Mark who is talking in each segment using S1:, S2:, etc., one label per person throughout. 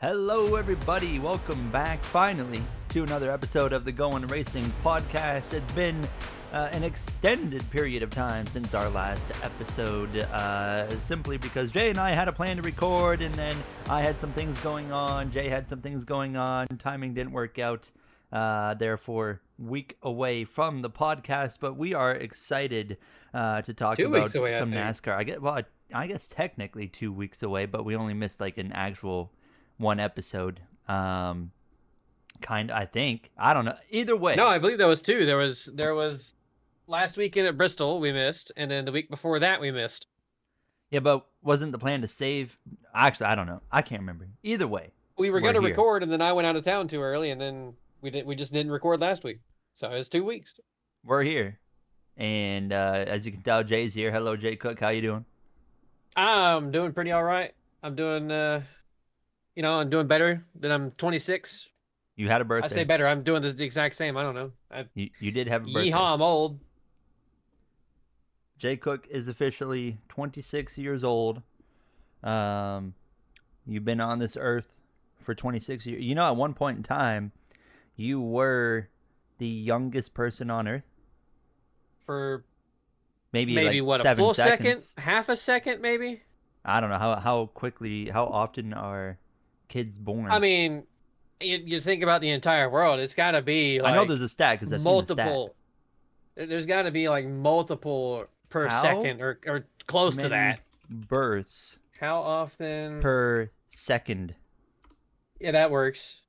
S1: Hello, everybody. Welcome back, finally, to another episode of the Going Racing podcast. It's been an extended period of time since our last episode, simply because Jay and I had a plan to record, and then I had some things going on. Jay had some things going on. Timing didn't work out. Therefore, week away from the podcast, but we are excited to talk
S2: 2
S1: about
S2: weeks away,
S1: some NASCAR. I guess technically 2 weeks away, but we only missed like an actual one episode. I think. I don't know. Either way.
S2: No, I believe that was two. There was last weekend at Bristol we missed, and then the week before that we missed.
S1: Yeah, but wasn't the plan to save? Actually, I don't know. I can't remember. Either way,
S2: We were going to record, and then I went out of town too early, and then we just didn't record last week. So it was 2 weeks.
S1: We're here, and as you can tell, Jay's here. Hello, Jay Cook. How you doing?
S2: I'm doing pretty all right. I'm doing I'm doing better than I'm 26.
S1: You had a birthday.
S2: I say better. I'm doing this the exact same. I don't know.
S1: You did have a birthday.
S2: Yeehaw, I'm old.
S1: Jay Cook is officially 26 years old. You've been on this earth for 26 years. You know, at one point in time, you were the youngest person on earth.
S2: For
S1: maybe
S2: like
S1: what,
S2: a full
S1: seconds.
S2: second? Half a second, maybe?
S1: I don't know. How often are kids born?
S2: I mean, you think about the entire world, it's got to be like,
S1: I know there's a stat because I've
S2: multiple.
S1: seen the stat.
S2: There's got to be like multiple per second or close to that.
S1: Births.
S2: How often
S1: per second?
S2: Yeah, that works.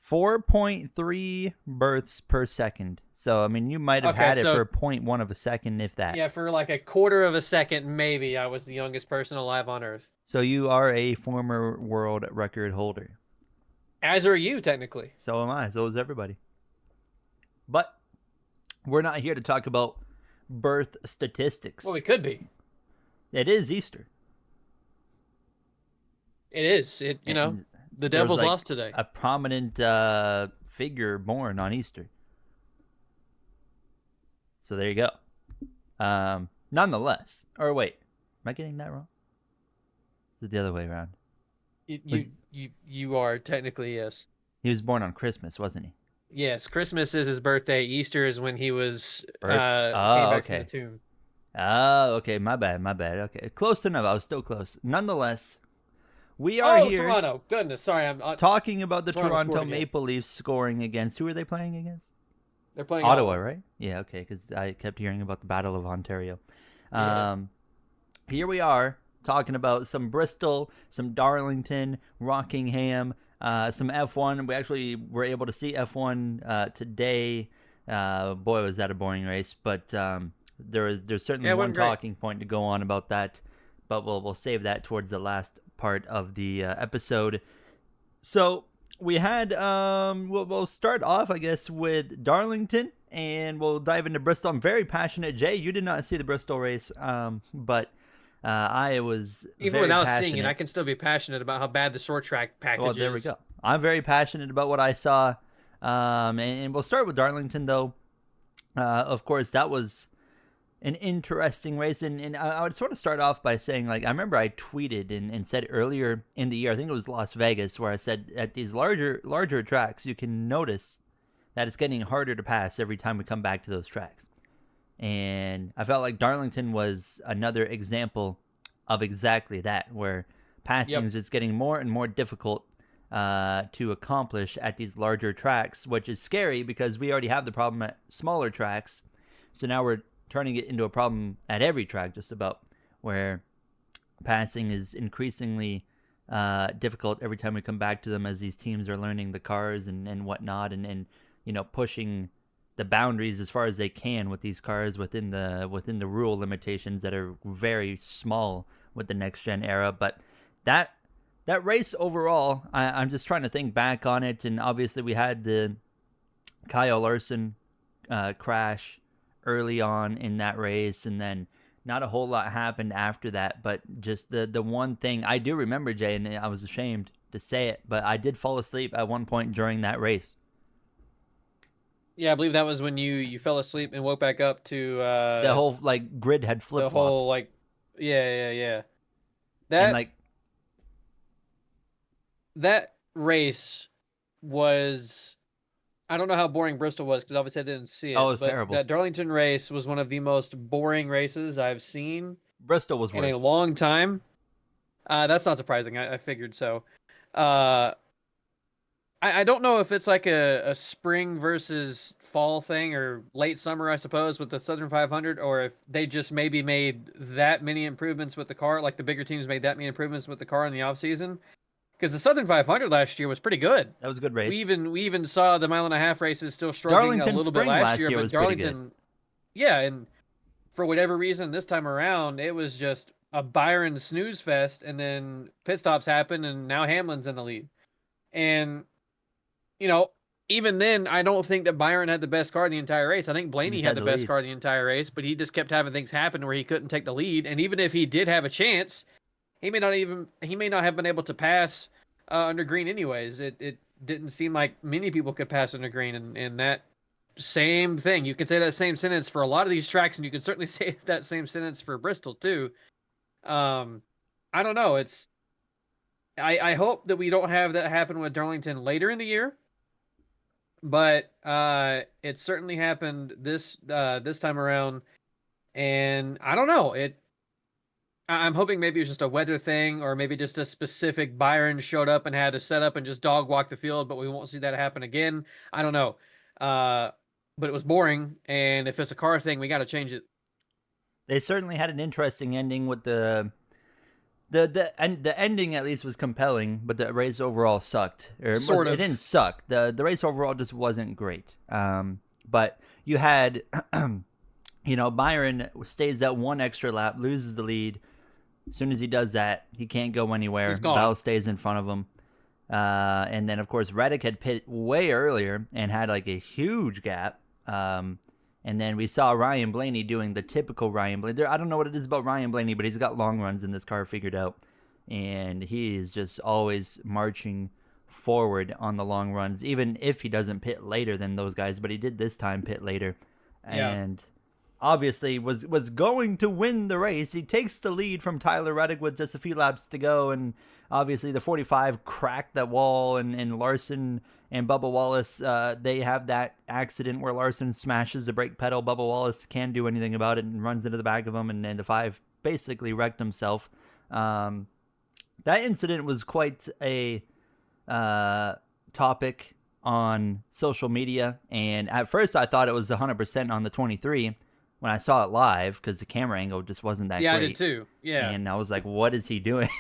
S1: 4.3 births per second. So, I mean, you might have had it for 0.1 of a second, if that.
S2: Yeah, for like a quarter of a second, maybe I was the youngest person alive on Earth.
S1: So you are a former world record holder.
S2: As are you, technically.
S1: So am I. So is everybody. But we're not here to talk about birth statistics.
S2: Well, we could be.
S1: It is Easter.
S2: It is. The Devils lost today.
S1: A prominent figure born on Easter. So there you go. Nonetheless. Or wait. Am I getting that wrong? Is it the other way around?
S2: You are technically, yes.
S1: He was born on Christmas, wasn't he?
S2: Yes, Christmas is his birthday. Easter is when he was came
S1: okay.
S2: back from the tomb.
S1: Oh, okay. My bad. Okay. Close enough. I was still close. Nonetheless, we are here.
S2: Toronto. Goodness. Sorry. I'm
S1: talking about the Toronto Maple Leafs scoring against. Who are they playing against?
S2: They're playing
S1: Ottawa, right? Yeah, okay, because I kept hearing about the Battle of Ontario.
S2: Yeah.
S1: Here we are talking about some Bristol, some Darlington, Rockingham, some F1. We actually were able to see F1 today. Boy, was that a boring race, but there's certainly one talking point to go on about that, but we'll save that towards the last part of the episode. So we had we'll start off, I guess, with Darlington, and we'll dive into Bristol. I'm very passionate. Jay, you did not see the Bristol race, but I was
S2: even without seeing it, I can still be passionate about how bad the short track package is.
S1: Well, there we go. I'm very passionate about what I saw, and we'll start with Darlington, though. Of course, that was an interesting race, and I would sort of start off by saying, like, I remember I tweeted and said earlier in the year, I think it was Las Vegas, where I said at these larger tracks, you can notice that it's getting harder to pass every time we come back to those tracks. And I felt like Darlington was another example of exactly that, where passing is just getting more and more difficult to accomplish at these larger tracks, which is scary because we already have the problem at smaller tracks. So now we're turning it into a problem at every track, just about, where passing is increasingly difficult every time we come back to them, as these teams are learning the cars and whatnot, and pushing the boundaries as far as they can with these cars within the rule limitations that are very small with the next gen era. But that race overall, I'm just trying to think back on it, and obviously we had the Kyle Larson crash early on in that race, and then not a whole lot happened after that. But just the one thing I do remember, Jay, and I was ashamed to say it, but I did fall asleep at one point during that race.
S2: Yeah, I believe that was when you fell asleep and woke back up to
S1: the whole like grid had flip-flopped.
S2: The whole like yeah.
S1: That and, like
S2: that race was, I don't know how boring Bristol was because obviously I didn't see
S1: Oh,
S2: it,
S1: it was
S2: but
S1: terrible.
S2: that Darlington race was one of the most boring races I've seen
S1: Bristol was
S2: in a
S1: worse.
S2: long time. That's not surprising. I figured so. Uh, I don't know if it's like a spring versus fall thing or late summer, I suppose, with the Southern 500, or if they just maybe made that many improvements with the car, like the bigger teams made that many improvements with the car in the offseason. Because the Southern 500 last year was pretty good.
S1: That was a good
S2: We
S1: race.
S2: even we even saw the mile and a half races still struggling a
S1: Darlington
S2: little bit
S1: Spring
S2: last
S1: last
S2: year,
S1: year
S2: but
S1: was pretty good.
S2: Darlington, yeah, and for whatever reason this time around, it was just a Byron snooze fest, and then pit stops happen, and now Hamlin's in the lead. And you know, even then, I don't think that Byron had the best car in the entire race. I think
S1: He
S2: Blaney
S1: just
S2: had
S1: had
S2: the
S1: the
S2: best
S1: lead.
S2: car in the entire race, but he just kept having things happen where he couldn't take the lead. And even if he did have a chance, he may not have been able to pass under green anyways. It didn't seem like many people could pass under green, and that same thing. You could say that same sentence for a lot of these tracks, and you could certainly say that same sentence for Bristol too. Um, I don't know. I hope that we don't have that happen with Darlington later in the year, but it certainly happened this time around, and I don't know. I'm hoping maybe it was just a weather thing, or maybe just a specific Byron showed up and had to set up and just dog walk the field, but we won't see that happen again. I don't know. Uh, but it was boring, and if it's a car thing, we got to change it.
S1: They certainly had an interesting ending with the ending at least was compelling, but the race overall sucked.
S2: Sort
S1: It
S2: of.
S1: didn't suck. The race overall just wasn't great. But you had Byron stays at one extra lap, loses the lead. As soon as he does that, he can't go anywhere.
S2: He's gone.
S1: Bell stays in front of him. And then, of course, Reddick had pit way earlier and had like a huge gap. And then we saw Ryan Blaney doing the typical Ryan Blaney. I don't know what it is about Ryan Blaney, but he's got long runs in this car figured out. And he is just always marching forward on the long runs, even if he doesn't pit later than those guys. But he did this time pit later.
S2: Yeah.
S1: And obviously was going to win the race. He takes the lead from Tyler Reddick with just a few laps to go, and obviously the 45 cracked that wall, and Larson and Bubba Wallace, they have that accident where Larson smashes the brake pedal. Bubba Wallace can't do anything about it and runs into the back of him, and the 5 basically wrecked himself. That incident was quite a topic on social media, and at first I thought it was 100% on the 23 when I saw it live, because the camera angle just wasn't that great.
S2: Yeah, I did too. Yeah.
S1: And I was like, what is he doing?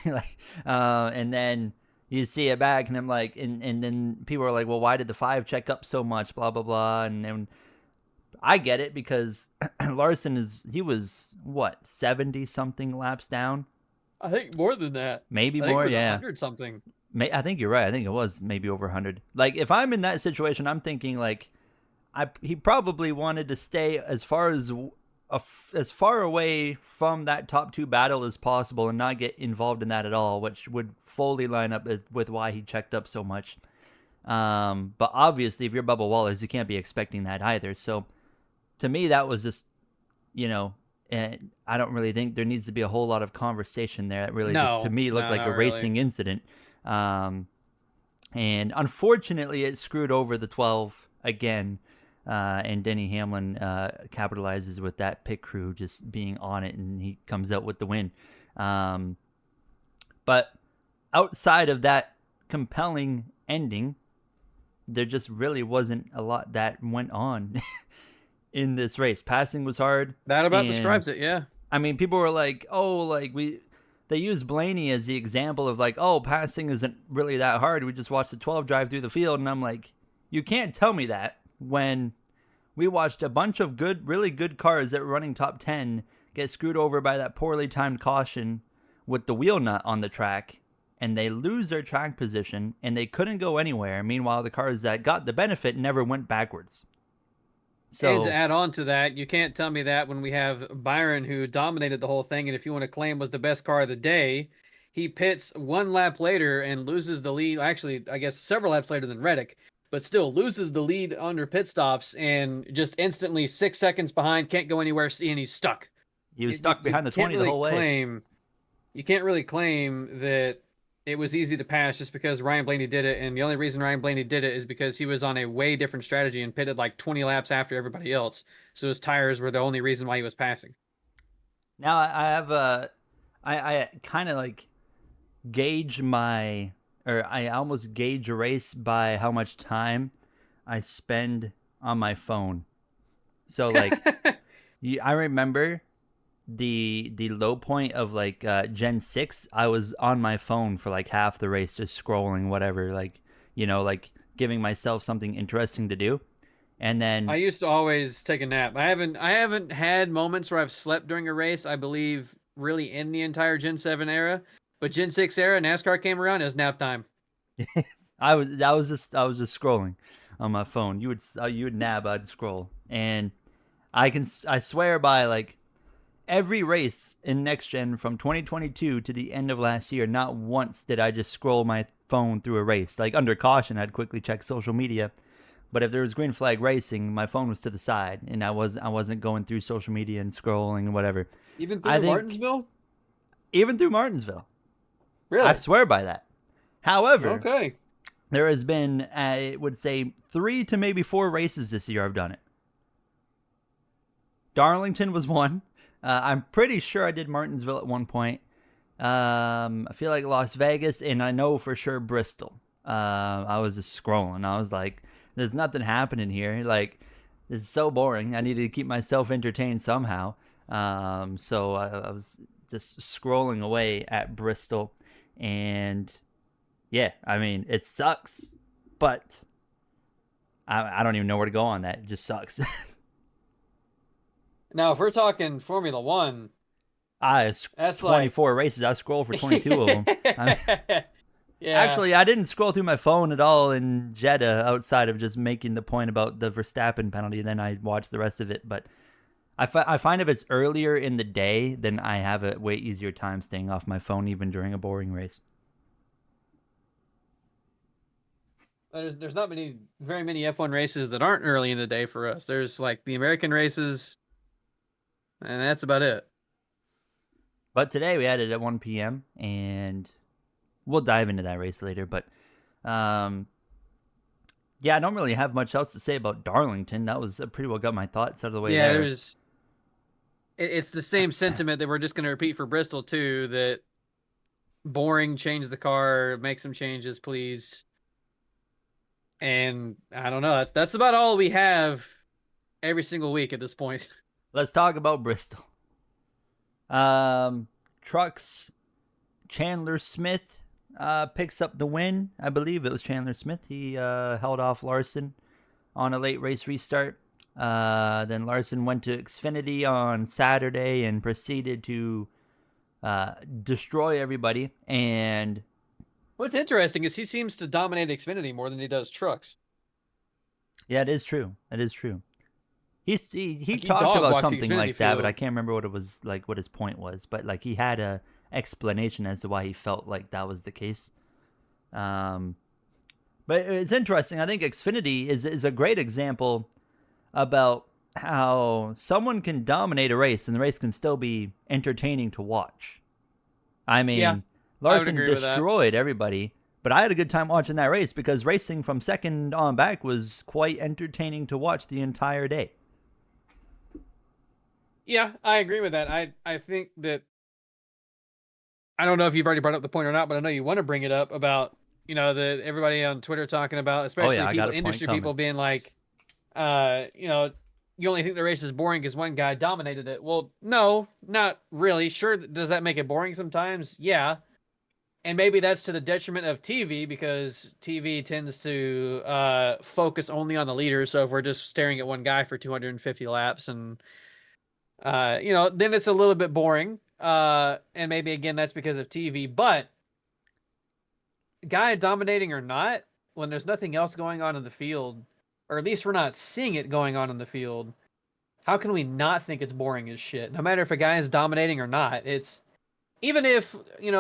S1: And then you see it back, and I'm like, and then people are like, well, why did the 5 check up so much? Blah, blah, blah. And then I get it, because Larson he was, what, 70 something laps down?
S2: I think more than that.
S1: Maybe
S2: I think
S1: more,
S2: it was
S1: yeah.
S2: 100 something.
S1: I think you're right. I think it was maybe over 100. Like, if I'm in that situation, I'm thinking, like, he probably wanted to stay as far away from that top 2 battle as possible and not get involved in that at all, which would fully line up with why he checked up so much. But obviously, if you're Bubba Wallace, you can't be expecting that either. So, to me, that was just, and I don't really think there needs to be a whole lot of conversation there. It really just, to me, looked like a racing incident. And unfortunately, it screwed over the 12 again. And Denny Hamlin capitalizes with that pit crew just being on it, and he comes out with the win. But outside of that compelling ending, there just really wasn't a lot that went on in this race. Passing was hard.
S2: That about describes it, yeah.
S1: I mean, people were like, they use Blaney as the example of like, oh, passing isn't really that hard. We just watched the 12 drive through the field. And I'm like, you can't tell me that when we watched a bunch of really good cars that were running top 10 get screwed over by that poorly timed caution with the wheel nut on the track, and they lose their track position, and they couldn't go anywhere. Meanwhile, the cars that got the benefit never went backwards. So,
S2: and to add on to that, you can't tell me that when we have Byron, who dominated the whole thing, and if you want to claim was the best car of the day, he pits 1 lap later and loses the lead. Actually, I guess several laps later than Reddick, but still loses the lead under pit stops and just instantly 6 seconds behind, can't go anywhere, and he's stuck.
S1: He was stuck behind the 20 the whole way.
S2: You can't really claim that it was easy to pass just because Ryan Blaney did it, and the only reason Ryan Blaney did it is because he was on a way different strategy and pitted like 20 laps after everybody else. So his tires were the only reason why he was passing.
S1: Now I have I kind of like gauge my, or I almost gauge a race by how much time I spend on my phone. So like, I remember the low point of like Gen 6. I was on my phone for like half the race, just scrolling whatever, like, like giving myself something interesting to do. And then
S2: I used to always take a nap. I haven't had moments where I've slept during a race, I believe, really in the entire Gen 7 era. But Gen 6 era, NASCAR came around, it was nap time.
S1: I was just scrolling on my phone. You would nab, I'd scroll. And I swear by like every race in next gen from 2022 to the end of last year, not once did I just scroll my phone through a race. Like under caution, I'd quickly check social media. But if there was green flag racing, my phone was to the side, and I wasn't going through social media and scrolling and whatever.
S2: Even
S1: I
S2: through
S1: think
S2: Martinsville?
S1: even through Martinsville,
S2: Really?
S1: I swear by that. However,
S2: Okay.
S1: there has been, I would say, 3 to maybe 4 races this year I've done it. Darlington was one. I'm pretty sure I did Martinsville at one point. I feel like Las Vegas, and I know for sure Bristol. I was just scrolling. I was like, there's nothing happening here. Like, this is so boring. I need to keep myself entertained somehow. So I was just scrolling away at Bristol. And yeah, I mean, it sucks, but I don't even know where to go on that. It just sucks.
S2: Now, if we're talking Formula One,
S1: It's
S2: that's
S1: 24 races. I scrolled for 22 of them.
S2: Yeah.
S1: Actually, I didn't scroll through my phone at all in Jeddah outside of just making the point about the Verstappen penalty. Then I watched the rest of it. But I find if it's earlier in the day, then I have a way easier time staying off my phone even during a boring race.
S2: There's not very many F1 races that aren't early in the day for us. There's like the American races, and that's about it.
S1: But today we had it at 1 p.m. and we'll dive into that race later. But yeah, I don't really have much else to say about Darlington. That was pretty well got my thoughts out of the way there.
S2: It's the same sentiment that we're just going to repeat for Bristol too. That boring, change the car, make some changes, please. And I don't know. That's about all we have every single week at this point.
S1: Let's talk about Bristol. Trucks. Chandler Smith picks up the win. I believe it was Chandler Smith. He held off Larson on a late race restart. Then Larson went to Xfinity on Saturday and proceeded to destroy everybody. And
S2: what's interesting is he seems to dominate Xfinity more than he does trucks.
S1: Yeah, it is true. It is true. He
S2: Like,
S1: talked about something
S2: Xfinity
S1: like that,
S2: field.
S1: but I can't remember what it was like. What his point was, but like he had a explanation as to why he felt like that was the case. But it's interesting. I think Xfinity is a great example about how someone can dominate a race and the race can still be entertaining to watch. I mean,
S2: Yeah,
S1: Larson
S2: agree with that.
S1: destroyed everybody, but I had a good time watching that race because racing from second on back was quite entertaining to watch the entire day.
S2: Yeah, I agree with that. I think that, I don't know if you've already brought up the point or not, but I know you want to bring it up about, everybody on Twitter talking about, especially
S1: I got a point
S2: industry
S1: coming.
S2: people being like, you only think the race is boring because one guy dominated it. Well, no, not really. Sure, does that make it boring sometimes? Yeah. And maybe that's to the detriment of TV because TV tends to focus only on the leaders. So if we're just staring at one guy for 250 laps and, then it's a little bit boring. And maybe, again, that's because of TV. But guy dominating or not, when there's nothing else going on in the field, or at least we're not seeing it going on in the field, how can we not think it's boring as shit? No matter if a guy is dominating or not, it's, even if,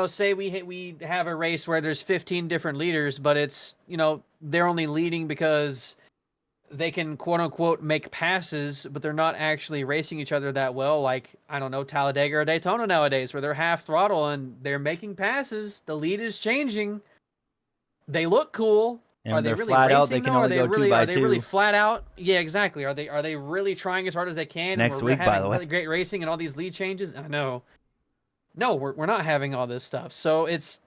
S2: say we have a race where there's 15 different leaders, but it's, they're only leading because they can quote unquote make passes, but they're not actually racing each other that well. Like, I don't know, Talladega or Daytona nowadays, where they're half throttle and they're making passes. The lead is changing. They look cool.
S1: And
S2: Are
S1: when
S2: they
S1: they're
S2: really
S1: flat out, they
S2: racing
S1: can
S2: though?
S1: only go two by
S2: Are they really
S1: two.
S2: flat out? Yeah, exactly. Are they really trying as hard as they can?
S1: Next
S2: And we're
S1: week, by
S2: having
S1: the way.
S2: really great racing and all these lead changes. I know. No, we're not having all this stuff. So it's,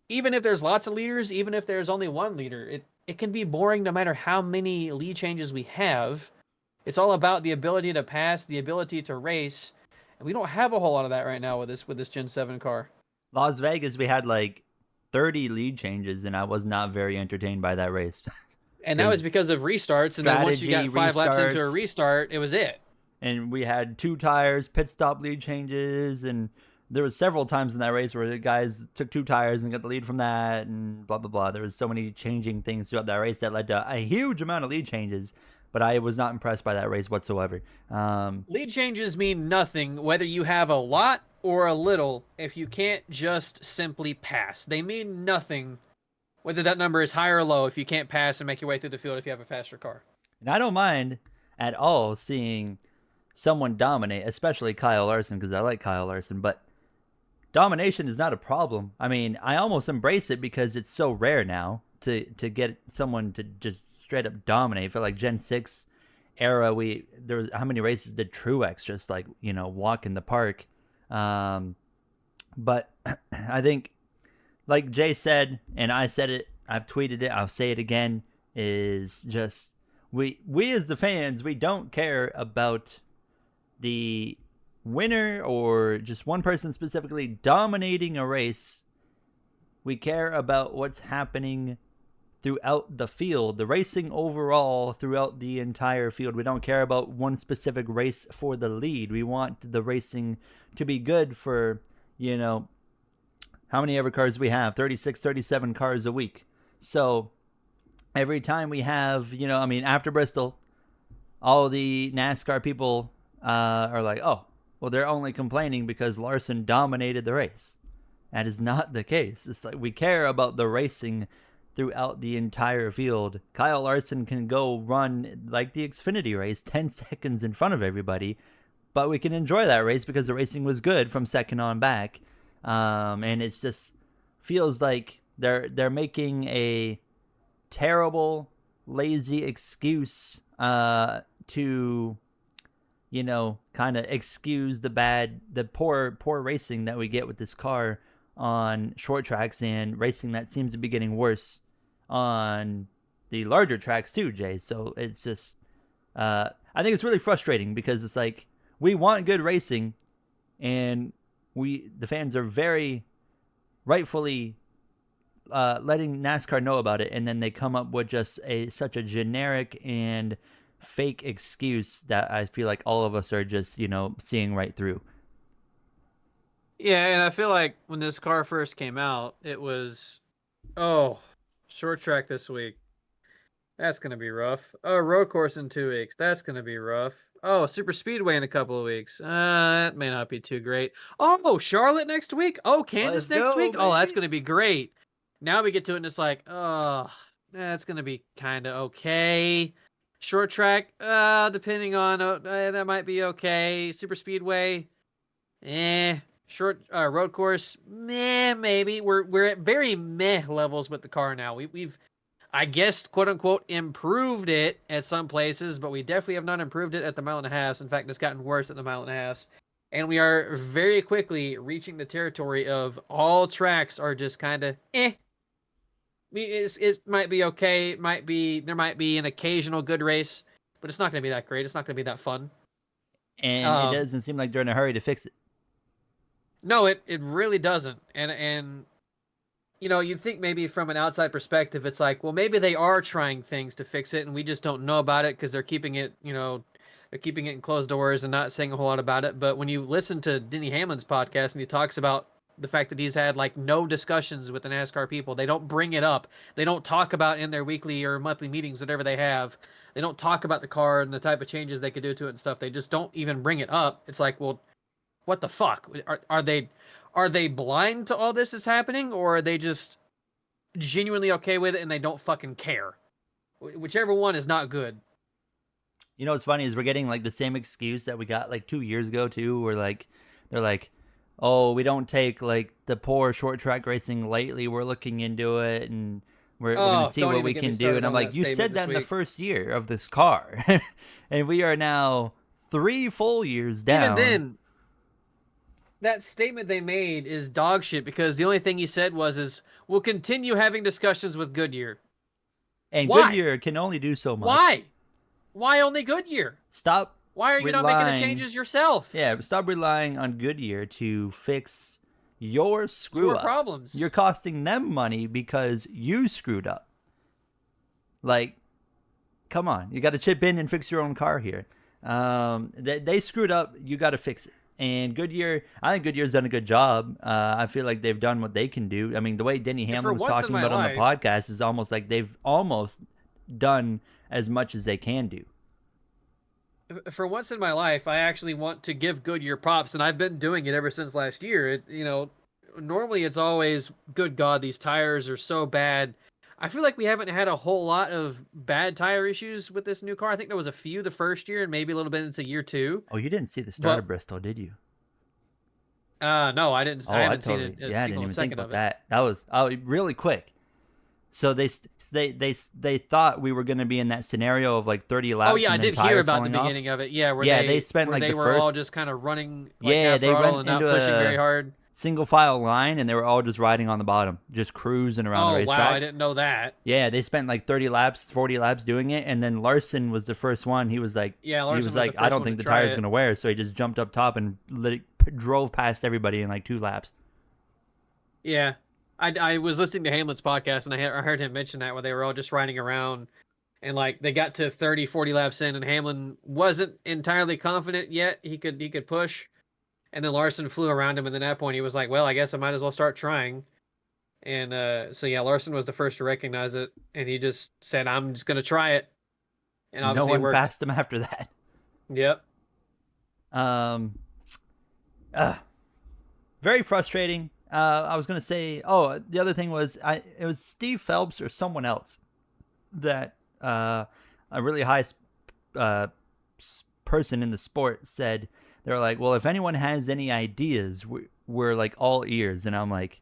S2: even if there's lots of leaders, even if there's only one leader, it can be boring no matter how many lead changes we have. It's all about the ability to pass, the ability to race, and we don't have a whole lot of that right now with this Gen 7 car.
S1: Las Vegas, we had like 30 lead changes, and I was not very entertained by that race.
S2: And that was because of restarts, and then once you got
S1: Strategy,
S2: 5 laps into a
S1: restarts.
S2: restart, it was it.
S1: And we had 2 tires, pit stop lead changes, and there was several times in that race where the guys took 2 tires and got the lead from that, and blah blah blah. There was so many changing things throughout that race that led to a huge amount of lead changes. But I was not impressed by that race whatsoever.
S2: Lead changes mean nothing whether you have a lot or a little if you can't just simply pass. They mean nothing whether that number is high or low if you can't pass and make your way through the field if you have a faster car.
S1: And I don't mind at all seeing someone dominate, especially Kyle Larson, because I like Kyle Larson. But domination is not a problem. I mean, I almost embrace it because it's so rare now to get someone to just straight up dominate. For like Gen 6 era, there was, how many races did Truex just like, walk in the park? But I think, like Jay said, and I said it, I've tweeted it, I'll say it again, is just we as the fans, we don't care about the winner or just one person specifically dominating a race. We care about what's happening throughout the field, the racing overall throughout the entire field. We don't care about one specific race for the lead. We want the racing to be good for, how many ever cars we have? 36, 37 cars a week. So every time we have, after Bristol, all the NASCAR people are like, oh, well, they're only complaining because Larson dominated the race. That is not the case. It's like we care about the racing throughout the entire field. Kyle Larson can go run like the Xfinity race 10 seconds in front of everybody, but we can enjoy that race because the racing was good from second on back. And it's just feels like they're making a terrible, lazy excuse to kind of excuse the poor racing that we get with this car on short tracks, and racing that seems to be getting worse on the larger tracks too, Jay. So it's just, I think it's really frustrating because it's like we want good racing, and the fans are very rightfully letting NASCAR know about it, and then they come up with just such a generic and fake excuse that I feel like all of us are just seeing right through.
S2: Yeah, and I feel like when this car first came out, it was, short track this week. That's going to be rough. Oh, road course in 2 weeks. That's going to be rough. Oh, super speedway in a couple of weeks. That may not be too great. Oh, Charlotte next week. Oh, Kansas next week.
S1: Baby.
S2: Oh, that's going to be great. Now we get to it and it's like, that's going to be kind of okay. Short track, depending on, that might be okay. Super speedway, Short road course, maybe. We're at very meh levels with the car now. We've, I guess, quote unquote, improved it at some places, but we definitely have not improved it at the mile and a half. In fact, it's gotten worse at the mile and a half. And we are very quickly reaching the territory of all tracks are just kind of eh. It might be okay. There might be an occasional good race, but it's not going to be that great. It's not going to be that fun.
S1: And it doesn't seem like they're in a hurry to fix it.
S2: No, it really doesn't. And you'd think maybe from an outside perspective, it's like, well, maybe they are trying things to fix it, and we just don't know about it because they're keeping it, they're keeping it in closed doors and not saying a whole lot about it. But when you listen to Denny Hamlin's podcast and he talks about the fact that he's had like no discussions with the NASCAR people, they don't bring it up. They don't talk about in their weekly or monthly meetings, whatever they have. They don't talk about the car and the type of changes they could do to it and stuff. They just don't even bring it up. It's like, well, what the fuck? Are they blind to all this that's happening, or are they just genuinely okay with it and they don't fucking care? Whichever one is not good.
S1: You know what's funny is we're getting like the same excuse that we got like 2 years ago too, where like they're like, oh, we don't take like the poor short track racing lightly. We're looking into it and we're gonna
S2: Oh,
S1: see
S2: don't
S1: what
S2: even
S1: we
S2: get me
S1: can do. And
S2: started
S1: I'm
S2: on that
S1: like, you
S2: statement
S1: said
S2: this
S1: that in the
S2: week.
S1: first year of this car, and we are now 3 full years down.
S2: Even then, that statement they made is dog shit because the only thing he said is we'll continue having discussions with Goodyear.
S1: And
S2: Why?
S1: Goodyear can only do so much.
S2: Why? Why only Goodyear?
S1: Stop.
S2: Why are you not making the changes yourself?
S1: Yeah, stop relying on Goodyear to fix your screw up.
S2: Problems.
S1: You're costing them money because you screwed up. Like, come on, you got to chip in and fix your own car here. They screwed up. You got to fix it. And Goodyear, I think Goodyear's done a good job. I feel like they've done what they can do. I mean, the way Denny Hamlin was talking about on the podcast is almost like they've almost done as much as they can do.
S2: For once in my life, I actually want to give Goodyear props, and I've been doing it ever since last year. Normally it's always, good God, these tires are so bad. I feel like we haven't had a whole lot of bad tire issues with this new car. I think there was a few the first year and maybe a little bit into year 2.
S1: Oh, you didn't see the start of Bristol, did you?
S2: No, I didn't. I haven't seen it.
S1: Yeah, I didn't even think about that. That was really quick. So they thought we were going to be in that scenario of like 30 laps.
S2: Oh yeah, I did hear about the beginning of it. Yeah, where
S1: they spent like
S2: they
S1: the
S2: were
S1: first...
S2: all just kind of running.
S1: Like
S2: they went and not pushing very hard.
S1: Single file line, and they were all just riding on the bottom, just cruising around the racetrack.
S2: Oh wow, I didn't know that.
S1: Yeah, they spent like 30 laps, 40 laps doing it, and then Larson was the first one. He was like, I don't think the tire's going to wear, so he just jumped up top and drove past everybody in like 2 laps.
S2: Yeah. I was listening to Hamlin's podcast, and I heard him mention that when they were all just riding around, and like they got to 30, 40 laps in, and Hamlin wasn't entirely confident yet he could push, and then Larson flew around him, and then at that point he was like, well, I guess I might as well start trying. And so yeah, Larson was the first to recognize it, and he just said, I'm just gonna try it, and obviously
S1: no one passed him after that.
S2: Yep.
S1: Very frustrating. I was going to say, the other thing was, it was Steve Phelps or someone else that a really high person in the sport said, they're like, well, if anyone has any ideas, we're like all ears. And I'm like,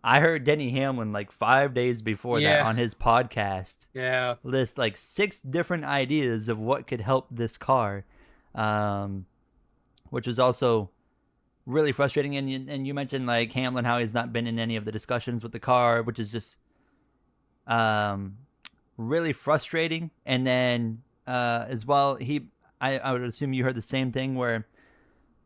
S1: I heard Denny Hamlin like 5 days before that on his podcast list like 6 different ideas of what could help this car, which is also really frustrating. And you mentioned like Hamlin, how he's not been in any of the discussions with the car, which is just really frustrating. And then as well, I would assume you heard the same thing where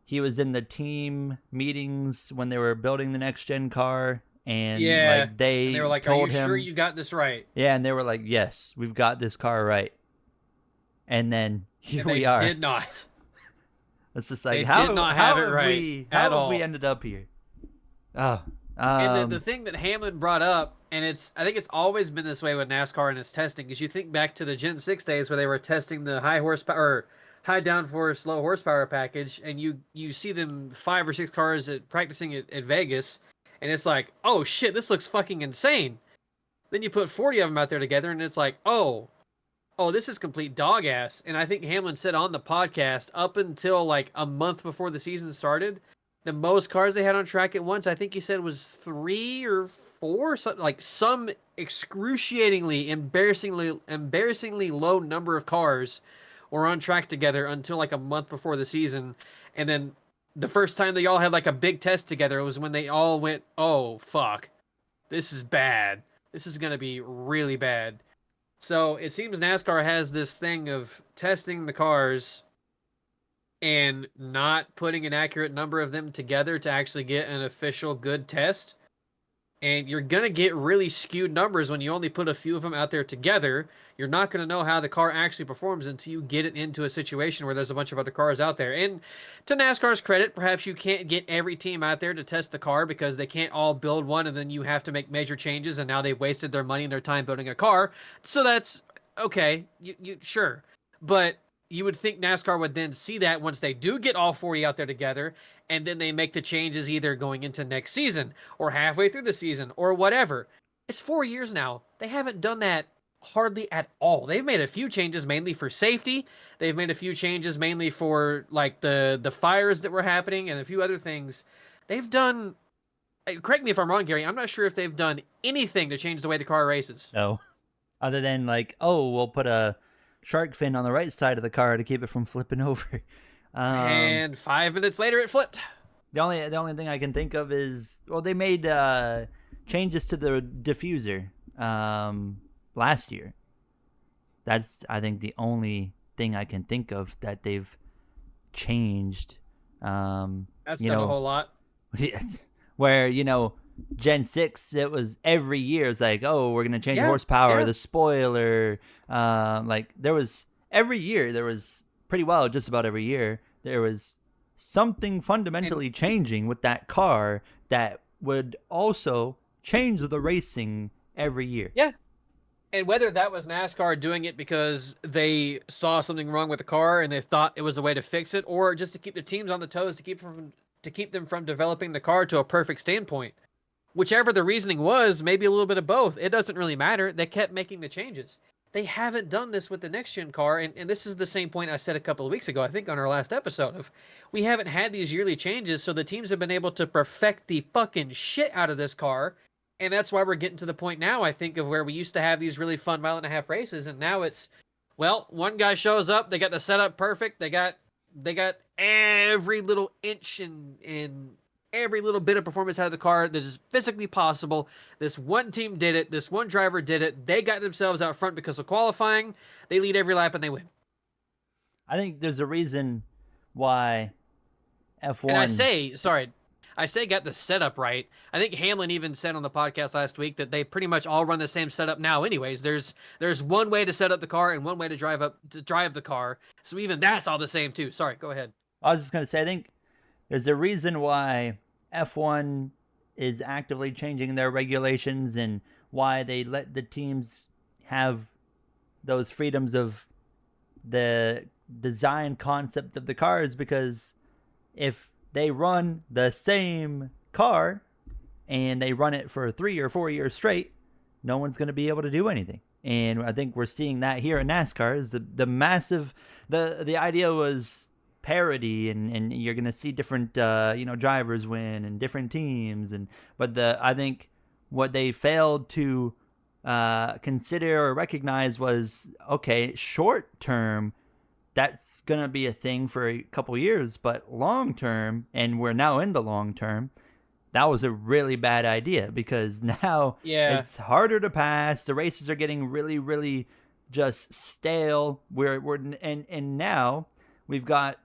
S1: he was in the team meetings when they were building the next gen car, and like they
S2: were like,
S1: told
S2: "Are you
S1: him,
S2: sure you got this right?"
S1: Yeah, and they were like, "Yes, we've got this car right." And then we are.
S2: They did not.
S1: It's just like,
S2: they
S1: how
S2: did not have it right
S1: how
S2: at all.
S1: Have we ended up here?
S2: And the thing that Hamlin brought up, and I think it's always been this way with NASCAR and its testing, is you think back to the Gen 6 days where they were testing the high horsepower, high downforce, low horsepower package, and you see them 5 or 6 cars practicing at Vegas, and it's like, oh shit, this looks fucking insane. Then you put 40 of them out there together, and it's like, oh, this is complete dog ass. And I think Hamlin said on the podcast, up until like a month before the season started, the most cars they had on track at once, I think he said was 3 or 4, something like some excruciatingly, embarrassingly low number of cars were on track together until like a month before the season. And then the first time they all had like a big test together, it was when they all went, oh fuck, this is bad. This is going to be really bad. So it seems NASCAR has this thing of testing the cars and not putting an accurate number of them together to actually get an official good test. And you're going to get really skewed numbers when you only put a few of them out there together. You're not going to know how the car actually performs until you get it into a situation where there's a bunch of other cars out there. And to NASCAR's credit, perhaps you can't get every team out there to test the car because they can't all build one and then you have to make major changes, and now they've wasted their money and their time building a car. So that's okay. You sure. But you would think NASCAR would then see that once they do get all 40 out there together, and then they make the changes either going into next season or halfway through the season or whatever. It's 4 years now. They haven't done that hardly at all. They've made a few changes mainly for safety. They've made a few changes mainly for like the fires that were happening and a few other things. They've done, correct me if I'm wrong, Gary, I'm not sure if they've done anything to change the way the car races.
S1: No, other than like, oh, we'll put a shark fin on the right side of the car to keep it from flipping over.
S2: And 5 minutes later, it flipped.
S1: The only thing I can think of is, well, they made changes to the diffuser last year. That's, I think, the only thing I can think of that they've changed.
S2: That's done a whole lot.
S1: Where, Gen 6, it was every year, it's like, oh, we're going to change the horsepower, the spoiler. Like, there was, every year, there was, pretty well, just about every year, there was something fundamentally changing with that car that would also change the racing every year.
S2: Yeah. And whether that was NASCAR doing it because they saw something wrong with the car and they thought it was a way to fix it, or just to keep the teams on the toes to keep them from developing the car to a perfect standpoint. Whichever the reasoning was, maybe a little bit of both. It doesn't really matter. They kept making the changes. They haven't done this with the next-gen car, and this is the same point I said a couple of weeks ago, I think on our last episode, of we haven't had these yearly changes, so the teams have been able to perfect the fucking shit out of this car, and that's why we're getting to the point now, I think, of where we used to have these really fun mile-and-a-half races, and now it's, well, one guy shows up, they got the setup perfect, they got every little inch and every little bit of performance out of the car that is physically possible. This one team did it. This one driver did it. They got themselves out front because of qualifying. They lead every lap and they win.
S1: I think there's a reason why F1...
S2: And I say got the setup right. I think Hamlin even said on the podcast last week that they pretty much all run the same setup now anyways. There's one way to set up the car and one way to drive the car. So even that's all the same too. Sorry, go ahead.
S1: I was just going to say, I think there's a reason why F1 is actively changing their regulations and why they let the teams have those freedoms of the design concept of the cars, because if they run the same car and they run it for 3 or 4 years straight, no one's going to be able to do anything. And I think we're seeing that here in NASCAR is the massive, the idea was parity, and you're going to see different drivers win and different teams, but I think what they failed to consider or recognize was, okay, short term that's going to be a thing for a couple years, but long term, and we're now in the long term, that was a really bad idea, because now it's harder to pass. The races are getting really, really just stale. And now we've got,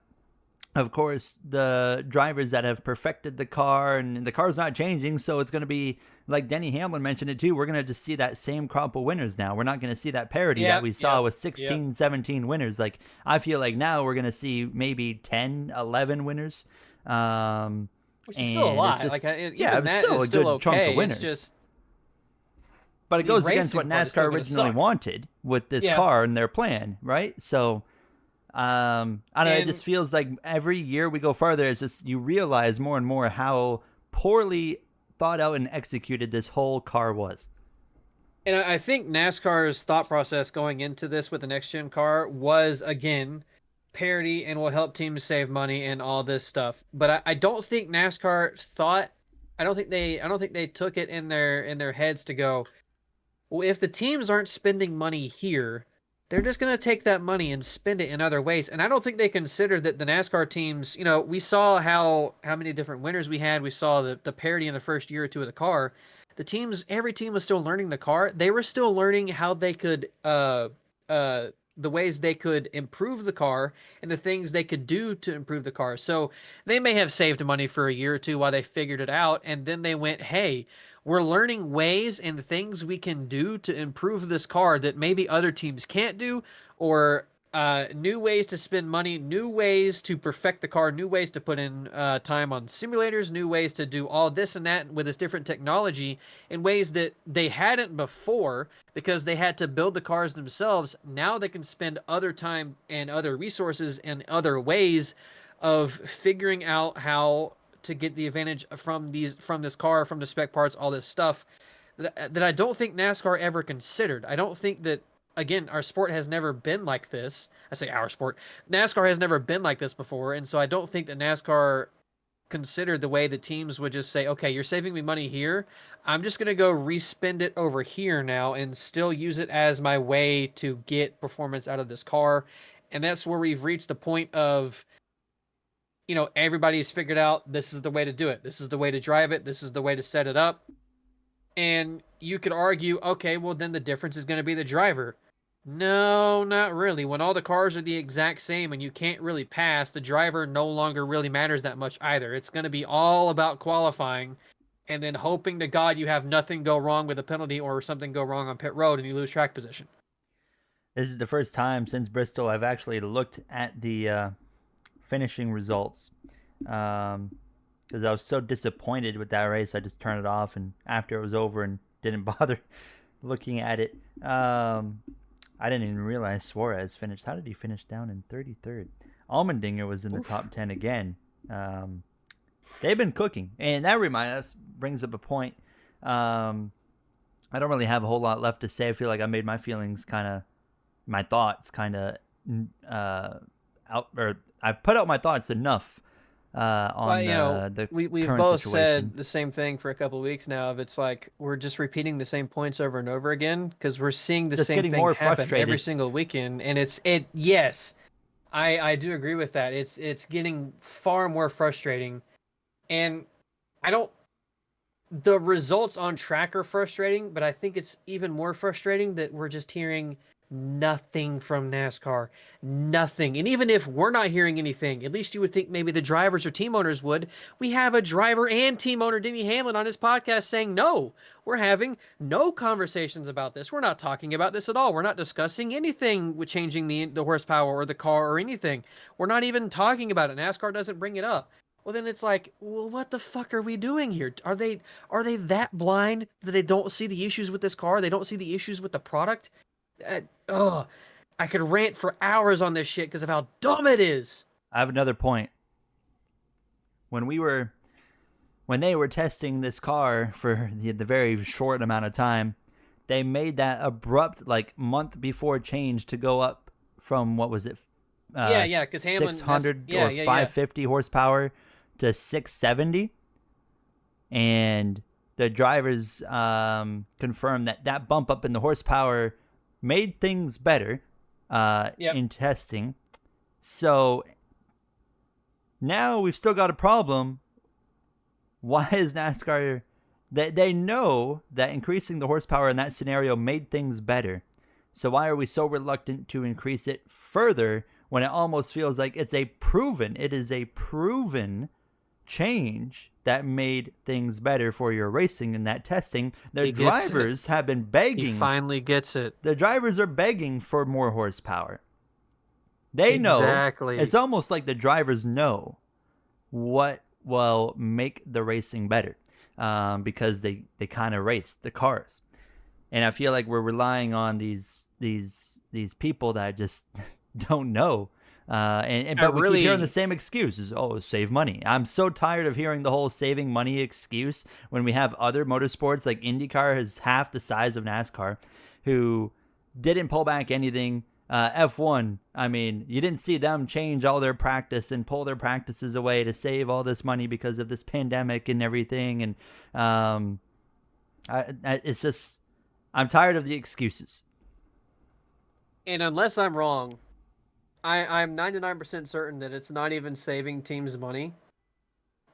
S1: of course, the drivers that have perfected the car, and the car's not changing, so it's going to be, like Denny Hamlin mentioned it too, we're going to just see that same crop of winners now. We're not going to see that parity that we saw with 16, 17 winners. Like, I feel like now we're going to see maybe 10, 11 winners.
S2: Which is still a lot.
S1: Just,
S2: it's
S1: still a good chunk of winners.
S2: It's just,
S1: but it goes against what NASCAR originally wanted with this car and their plan, right? So I don't know, it just feels like every year we go farther, it's just, you realize more and more how poorly thought out and executed this whole car was.
S2: And I think NASCAR's thought process going into this with the next gen car was, again, parity and will help teams save money and all this stuff. But I don't think NASCAR thought, I don't think they took it in their heads to go, well, if the teams aren't spending money here, they're just going to take that money and spend it in other ways. And I don't think they considered that the NASCAR teams, we saw how many different winners we had. We saw the parity in the first year or two of the car. Every team was still learning the car. They were still learning how they could, the ways they could improve the car and the things they could do to improve the car. So they may have saved money for a year or two while they figured it out. And then they went, hey, we're learning ways and things we can do to improve this car that maybe other teams can't do, or new ways to spend money, new ways to perfect the car, new ways to put in time on simulators, new ways to do all this and that with this different technology in ways that they hadn't before because they had to build the cars themselves. Now they can spend other time and other resources and other ways of figuring out how to get the advantage from this car, from the spec parts, all this stuff that I don't think NASCAR ever considered. I don't think that, again, our sport has never been like this. I say our sport. NASCAR has never been like this before, and so I don't think that NASCAR considered the way the teams would just say, okay, you're saving me money here. I'm just going to go respend it over here now and still use it as my way to get performance out of this car. And that's where we've reached the point of, everybody's figured out this is the way to do it. This is the way to drive it. This is the way to set it up. And you could argue, okay, well, then the difference is going to be the driver. No, not really. When all the cars are the exact same and you can't really pass, the driver no longer really matters that much either. It's going to be all about qualifying and then hoping to God you have nothing go wrong with a penalty or something go wrong on pit road and you lose track position.
S1: This is the first time since Bristol I've actually looked at the finishing results. Because I was so disappointed with that race, I just turned it off, and after it was over and didn't bother looking at it. I didn't even realize Suarez finished. How did he finish down in 33rd? Allmendinger was in the top 10 again. They've been cooking, and that brings up a point. I don't really have a whole lot left to say. I feel like I made my thoughts out, or I've put out my thoughts enough.
S2: We've
S1: current
S2: both
S1: situation.
S2: said the same thing for a couple of weeks now. Of it's like we're just repeating the same points over and over again because we're seeing the
S1: Just
S2: same
S1: getting
S2: thing
S1: more
S2: happen
S1: frustrated.
S2: every single weekend, and yes, I do agree with that. It's getting far more frustrating, and the results on track are frustrating, but I think it's even more frustrating that we're just hearing nothing from NASCAR. Nothing. And even if we're not hearing anything, at least you would think maybe the drivers or team owners would. We have a driver and team owner, Denny Hamlin, on his podcast saying, no, we're having no conversations about this. We're not talking about this at all. We're not discussing anything with changing the horsepower or the car or anything. We're not even talking about it. NASCAR doesn't bring it up. Well, then it's like, well, what the fuck are we doing here? Are they that blind that they don't see the issues with this car? They don't see the issues with the product? I could rant for hours on this shit because of how dumb it is.
S1: I have another point. When they were testing this car for the very short amount of time, they made that abrupt month before change to go up from what was it?
S2: Because Hamlin
S1: 600 or 550 horsepower to 670, and the drivers confirmed that bump up in the horsepower made things better in testing. So now we've still got a problem. Why is NASCAR... They know that increasing the horsepower in that scenario made things better. So why are we so reluctant to increase it further when it almost feels like it is a proven change that made things better for your racing in that testing? The drivers have been begging.
S2: He finally gets it.
S1: The drivers are begging for more horsepower. They know.
S2: Exactly.
S1: It's almost like the drivers know what will make the racing better, because they kind of race the cars. And I feel like we're relying on these people that just don't know. But we keep hearing the same excuses. Oh, save money. I'm so tired of hearing the whole saving money excuse when we have other motorsports like IndyCar is half the size of NASCAR, who didn't pull back anything. F1, I mean, you didn't see them change all their practice and pull their practices away to save all this money because of this pandemic and everything. And it's just, I'm tired of the excuses.
S2: And unless I'm wrong, I'm 99% certain that it's not even saving teams money,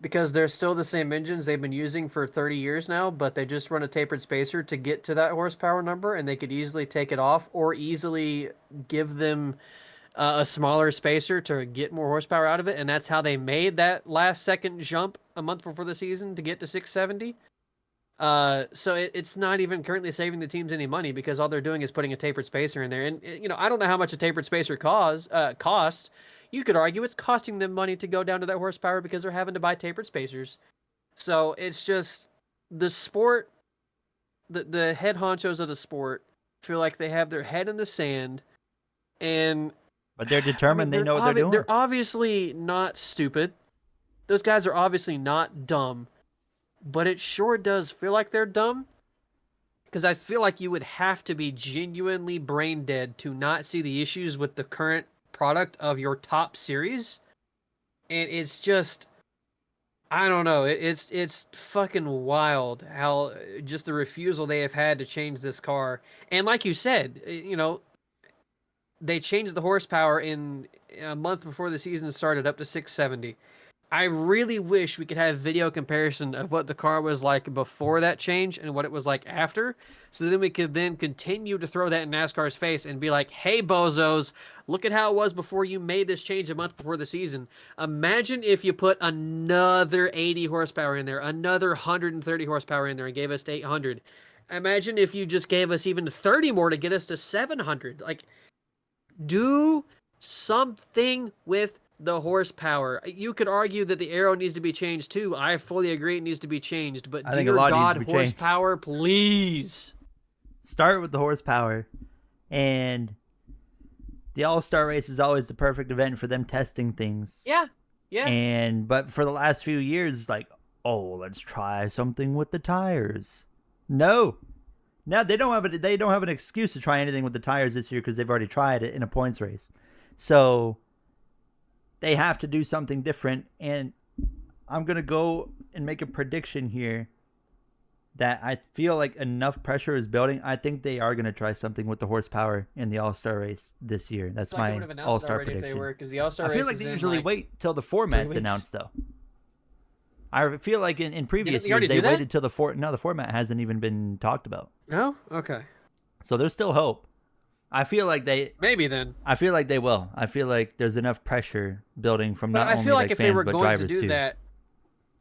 S2: because they're still the same engines they've been using for 30 years now, but they just run a tapered spacer to get to that horsepower number, and they could easily take it off or easily give them a smaller spacer to get more horsepower out of it, and that's how they made that last second jump a month before the season to get to 670. So it's not even currently saving the teams any money, because all they're doing is putting a tapered spacer in there. And, I don't know how much a tapered spacer cost. You could argue it's costing them money to go down to that horsepower because they're having to buy tapered spacers. So it's just the sport, the head honchos of the sport feel like they have their head in the sand,
S1: but they're determined. They know what they're doing.
S2: They're obviously not stupid. Those guys are obviously not dumb. But it sure does feel like they're dumb, because I feel like you would have to be genuinely brain dead to not see the issues with the current product of your top series. And it's just, I don't know. It's fucking wild how just the refusal they have had to change this car. And like you said, they changed the horsepower in a month before the season started up to 670. I really wish we could have video comparison of what the car was like before that change and what it was like after, so then we could then continue to throw that in NASCAR's face and be like, hey, bozos, look at how it was before you made this change a month before the season. Imagine if you put another 80 horsepower in there, another 130 horsepower in there and gave us to 800. Imagine if you just gave us even 30 more to get us to 700. Like, do something with the horsepower. You could argue that the aero needs to be changed too. I fully agree it needs to be changed, but
S1: I think
S2: dear
S1: a lot
S2: God,
S1: needs to be changed.
S2: horsepower, please.
S1: Start with the horsepower, and the All-Star race is always the perfect event for them testing things.
S2: Yeah, yeah.
S1: But for the last few years, it's like, oh, let's try something with the tires. No, they don't have an excuse to try anything with the tires this year because they've already tried it in a points race. So they have to do something different, and I'm going to go and make a prediction here that I feel like enough pressure is building. I think they are going to try something with the horsepower in the All-Star race this year. That's my All-Star prediction.
S2: If they were, 'cause the All-Star
S1: I feel like they usually wait till the format's announced, though. I feel like in previous years they waited till the format hasn't even been talked about.
S2: Oh, okay.
S1: So there's still hope. I feel like they
S2: maybe then.
S1: I feel like they will. I feel like there's enough pressure building from not only
S2: like
S1: like fans but drivers too.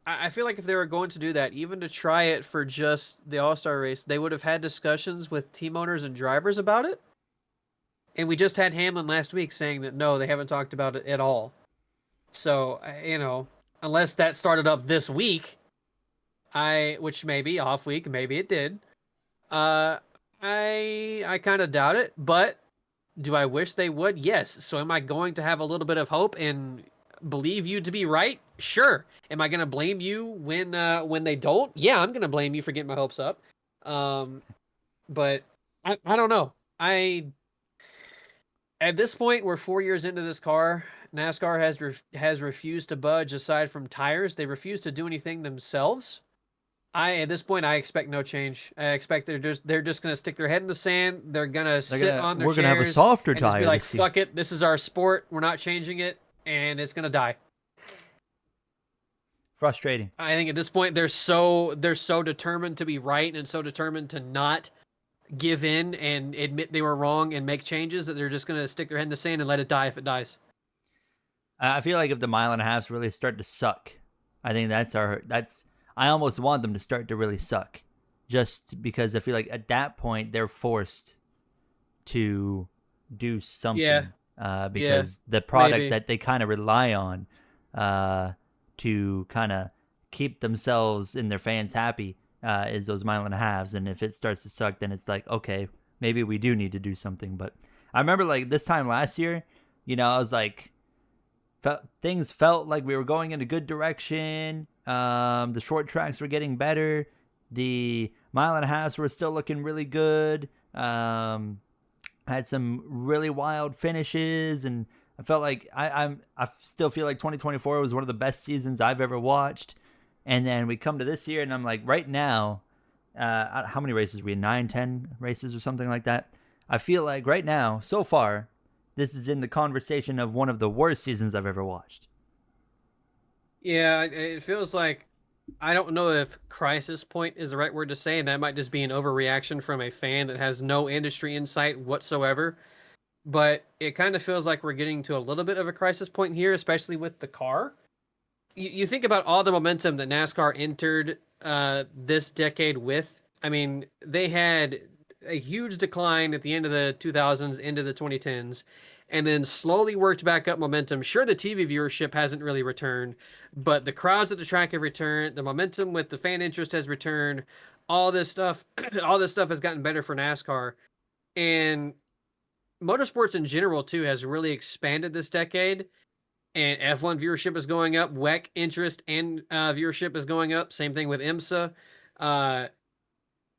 S2: I feel like if they were going to do that, even to try it for just the All-Star race, they would have had discussions with team owners and drivers about it. And we just had Hamlin last week saying that no, they haven't talked about it at all. So, unless that started up this week, which may be off week, maybe it did. I kind of doubt it, but do I wish they would? Yes. So am I going to have a little bit of hope and believe you to be right? Sure. Am I going to blame you when they don't? Yeah, I'm going to blame you for getting my hopes up. But I don't know. At this point, we're 4 years into this car. NASCAR has refused to budge aside from tires. They refuse to do anything themselves. At this point, I expect no change. I expect they're just going to stick their head in the sand. They're going to sit on their chairs.
S1: We're going to have a softer
S2: and
S1: tire.
S2: Just be like, fuck it. This is our sport. We're not changing it, and it's going to die.
S1: Frustrating.
S2: I think at this point they're so determined to be right and so determined to not give in and admit they were wrong and make changes that they're just going to stick their head in the sand and let it die if it dies.
S1: I feel like if the mile and a halves really start to suck, I think I almost want them to start to really suck, just because I feel like at that point they're forced to do something. Because the product that they kind of rely on to kind of keep themselves and their fans happy is those mile and a halves. And if it starts to suck, then it's like, okay, maybe we do need to do something. But I remember like this time last year, I was like, things felt like we were going in a good direction. The short tracks were getting better. The mile and a halves were still looking really good. Had some really wild finishes, and I felt like I still feel like 2024 was one of the best seasons I've ever watched. And then we come to this year, and I'm like, right now, how many races are we in? 9, 10 races or something like that. I feel like right now, so far, this is in the conversation of one of the worst seasons I've ever watched.
S2: Yeah, it feels like, I don't know if crisis point is the right word to say, and that might just be an overreaction from a fan that has no industry insight whatsoever. But it kind of feels like we're getting to a little bit of a crisis point here, especially with the car. You think about all the momentum that NASCAR entered this decade with. I mean, they had a huge decline at the end of the 2000s, into the 2010s, and then slowly worked back up momentum. Sure, the TV viewership hasn't really returned, but the crowds at the track have returned. The momentum with the fan interest has returned. All this stuff has gotten better for NASCAR. And motorsports in general, too, has really expanded this decade. And F1 viewership is going up. WEC interest and viewership is going up. Same thing with IMSA.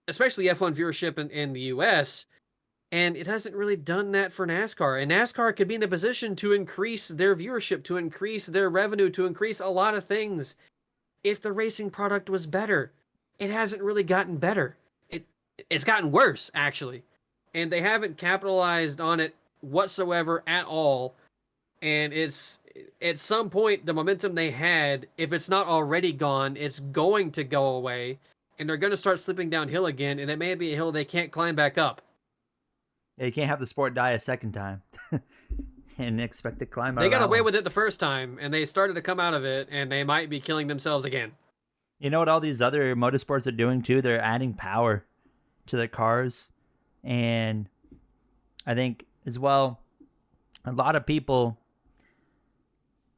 S2: especially F1 viewership in the US. And it hasn't really done that for NASCAR. And NASCAR could be in a position to increase their viewership, to increase their revenue, to increase a lot of things if the racing product was better. It hasn't really gotten better. It's gotten worse, actually. And they haven't capitalized on it whatsoever at all. And it's at some point the momentum they had, if it's not already gone, it's going to go away. And they're going to start slipping downhill again, and it may be a hill they can't climb back up.
S1: Yeah, you can't have the sport die a second time and expect to climb out.
S2: They got away with it the first time, and they started to come out of it, and they might be killing themselves again.
S1: You know what all these other motorsports are doing too? They're adding power to their cars. And I think as well, a lot of people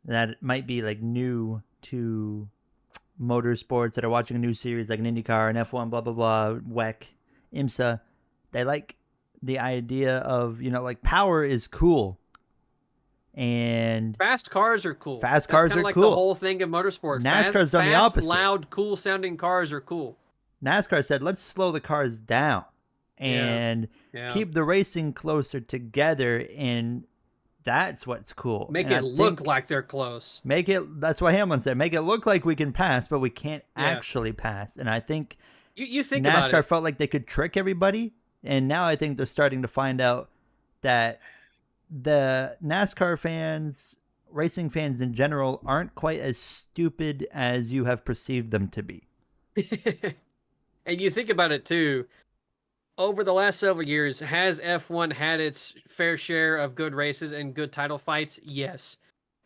S1: that might be like new to motorsports that are watching a new series like an IndyCar, an F1, blah, blah, blah, WEC, IMSA, they like the idea of, you know, like power is cool. And
S2: fast cars are cool.
S1: Fast cars are
S2: like
S1: cool.
S2: The whole thing of motorsports.
S1: NASCAR's done the opposite.
S2: Loud, cool sounding cars are cool.
S1: NASCAR said, let's slow the cars down and keep the racing closer together, and that's what's cool.
S2: Make it look like they're close.
S1: That's what Hamlin said. Make it look like we can pass, but we can't actually pass. And I think
S2: you think
S1: NASCAR
S2: about it.
S1: felt like they could trick everybody, and now I think they're starting to find out that the NASCAR fans, racing fans in general, aren't quite as stupid as you have perceived them to be.
S2: And you think about it too, over the last several years, has F1 had its fair share of good races and good title fights? Yes.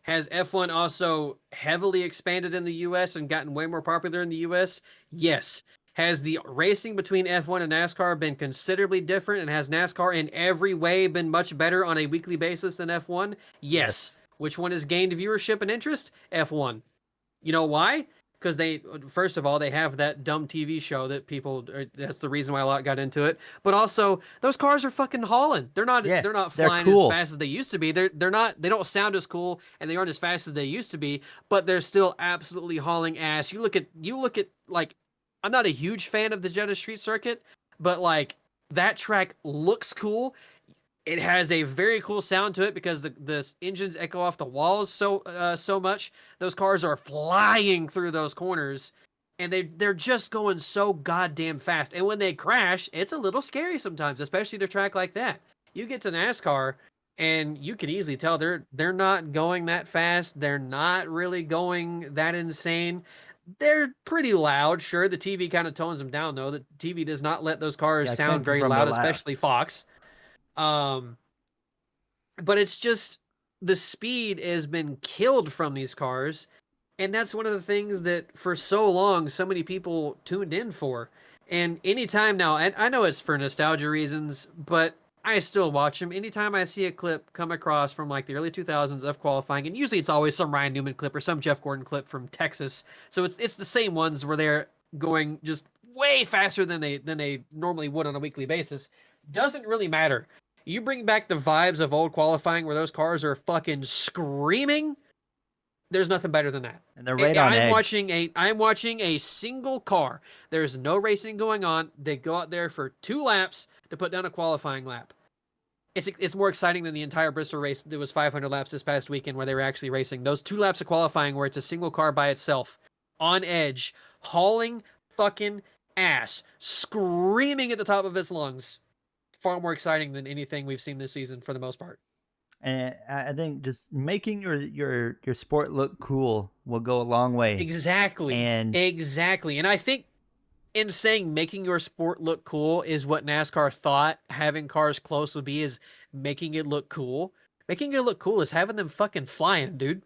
S2: Has F1 also heavily expanded in the US and gotten way more popular in the US? Yes. Has the racing between F1 and NASCAR been considerably different, and has NASCAR in every way been much better on a weekly basis than F1? Yes. Which one has gained viewership and interest? F1. You know why? Because first of all, they have that dumb TV show that that's the reason why a lot got into it. But also, those cars are fucking hauling. They're not flying
S1: cool.
S2: as fast as they used to be. They don't sound as cool, and they aren't as fast as they used to be, but they're still absolutely hauling ass. You look at like, I'm not a huge fan of the Jeddah Street Circuit, but like that track looks cool. It has a very cool sound to it because the engines echo off the walls so much. Those cars are flying through those corners, and they're just going so goddamn fast. And when they crash, it's a little scary sometimes, especially to a track like that. You get to NASCAR, and you can easily tell they're not going that fast. They're not really going that insane. They're pretty loud. Sure, the TV kind of tones them down, though. The TV does not let those cars sound very loud, especially Fox. But it's just the speed has been killed from these cars, and that's one of the things that for so long so many people tuned in for. And anytime now, and I know it's for nostalgia reasons, but I still watch them. Anytime I see a clip come across from like the early 2000s of qualifying, and usually it's always some Ryan Newman clip or some Jeff Gordon clip from Texas, so it's the same ones where they're going just way faster than they normally would on a weekly basis. Doesn't really matter. You bring back the vibes of old qualifying where those cars are fucking screaming. There's nothing better than that.
S1: And they're right on edge.
S2: I'm watching a single car. There's no racing going on. They go out there for 2 laps to put down a qualifying lap. It's more exciting than the entire Bristol race. There was 500 laps this past weekend where they were actually racing. Those 2 laps of qualifying where it's a single car by itself, on edge, hauling fucking ass, screaming at the top of its lungs. Far more exciting than anything we've seen this season for the most part.
S1: And I think just making your sport look cool will go a long way.
S2: Exactly. And I think in saying making your sport look cool is what NASCAR thought having cars close would be, is making it look cool. Making it look cool is having them fucking flying, dude.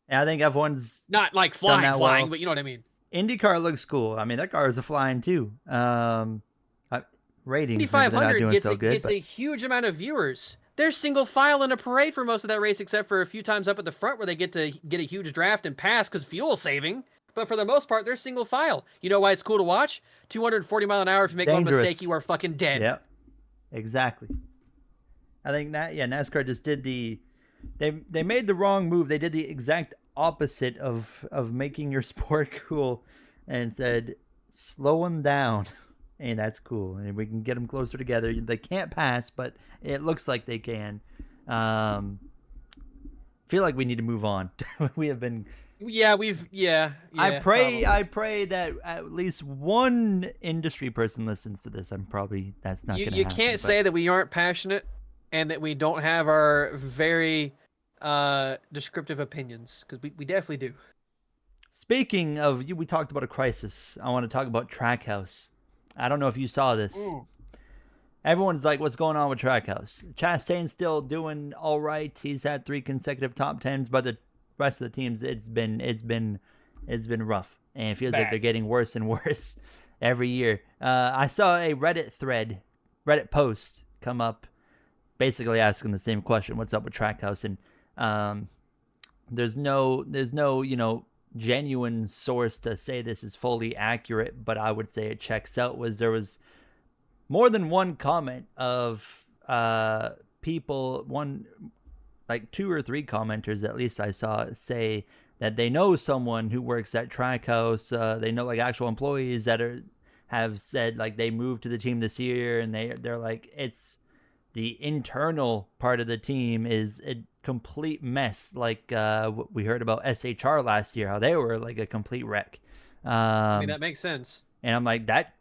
S1: And I think F1's
S2: not like flying, well. But you know what I mean.
S1: IndyCar looks cool. I mean, that car is a flying too. Ratings,
S2: Indy 500 gets a huge amount of viewers. They're single file in a parade for most of that race, except for a few times up at the front where they get to get a huge draft and pass because fuel saving. But for the most part, they're single file. You know why it's cool to watch? 240 mile an hour. If you make one mistake, you are fucking dead.
S1: Yep, exactly. I think NASCAR just did they made the wrong move. They did the exact opposite of making your sport cool, and said slow them down. and that's cool. And we can get them closer together. They can't pass, but it looks like they can. Feel like we need to move on. We have been.
S2: Yeah,
S1: I pray.
S2: probably.
S1: I pray that at least one industry person listens to this. That's not going to
S2: You
S1: happen.
S2: can't say that we aren't passionate and that we don't have our very descriptive opinions, because we definitely do.
S1: Speaking of, we talked about a crisis. I want to talk about Trackhouse. I don't know if you saw this. Everyone's like, what's going on with Trackhouse? Chastain's still doing all right. He's had 3 consecutive top 10s, but the rest of the teams, it's been rough. And it feels like they're getting worse and worse every year. I saw a Reddit post come up basically asking the same question. What's up with Trackhouse? And there's no, genuine source to say this is fully accurate, but I would say it checks out. There was more than one comment of people, like 2 or 3 commenters at least I saw, say that they know someone who works at Trackhouse. They know like actual employees that have said like they moved to the team this year, and they're like, it's the internal part of the team is a complete mess. Like we heard about SHR last year, how they were like a complete wreck.
S2: I mean, that makes sense.
S1: And I'm like, that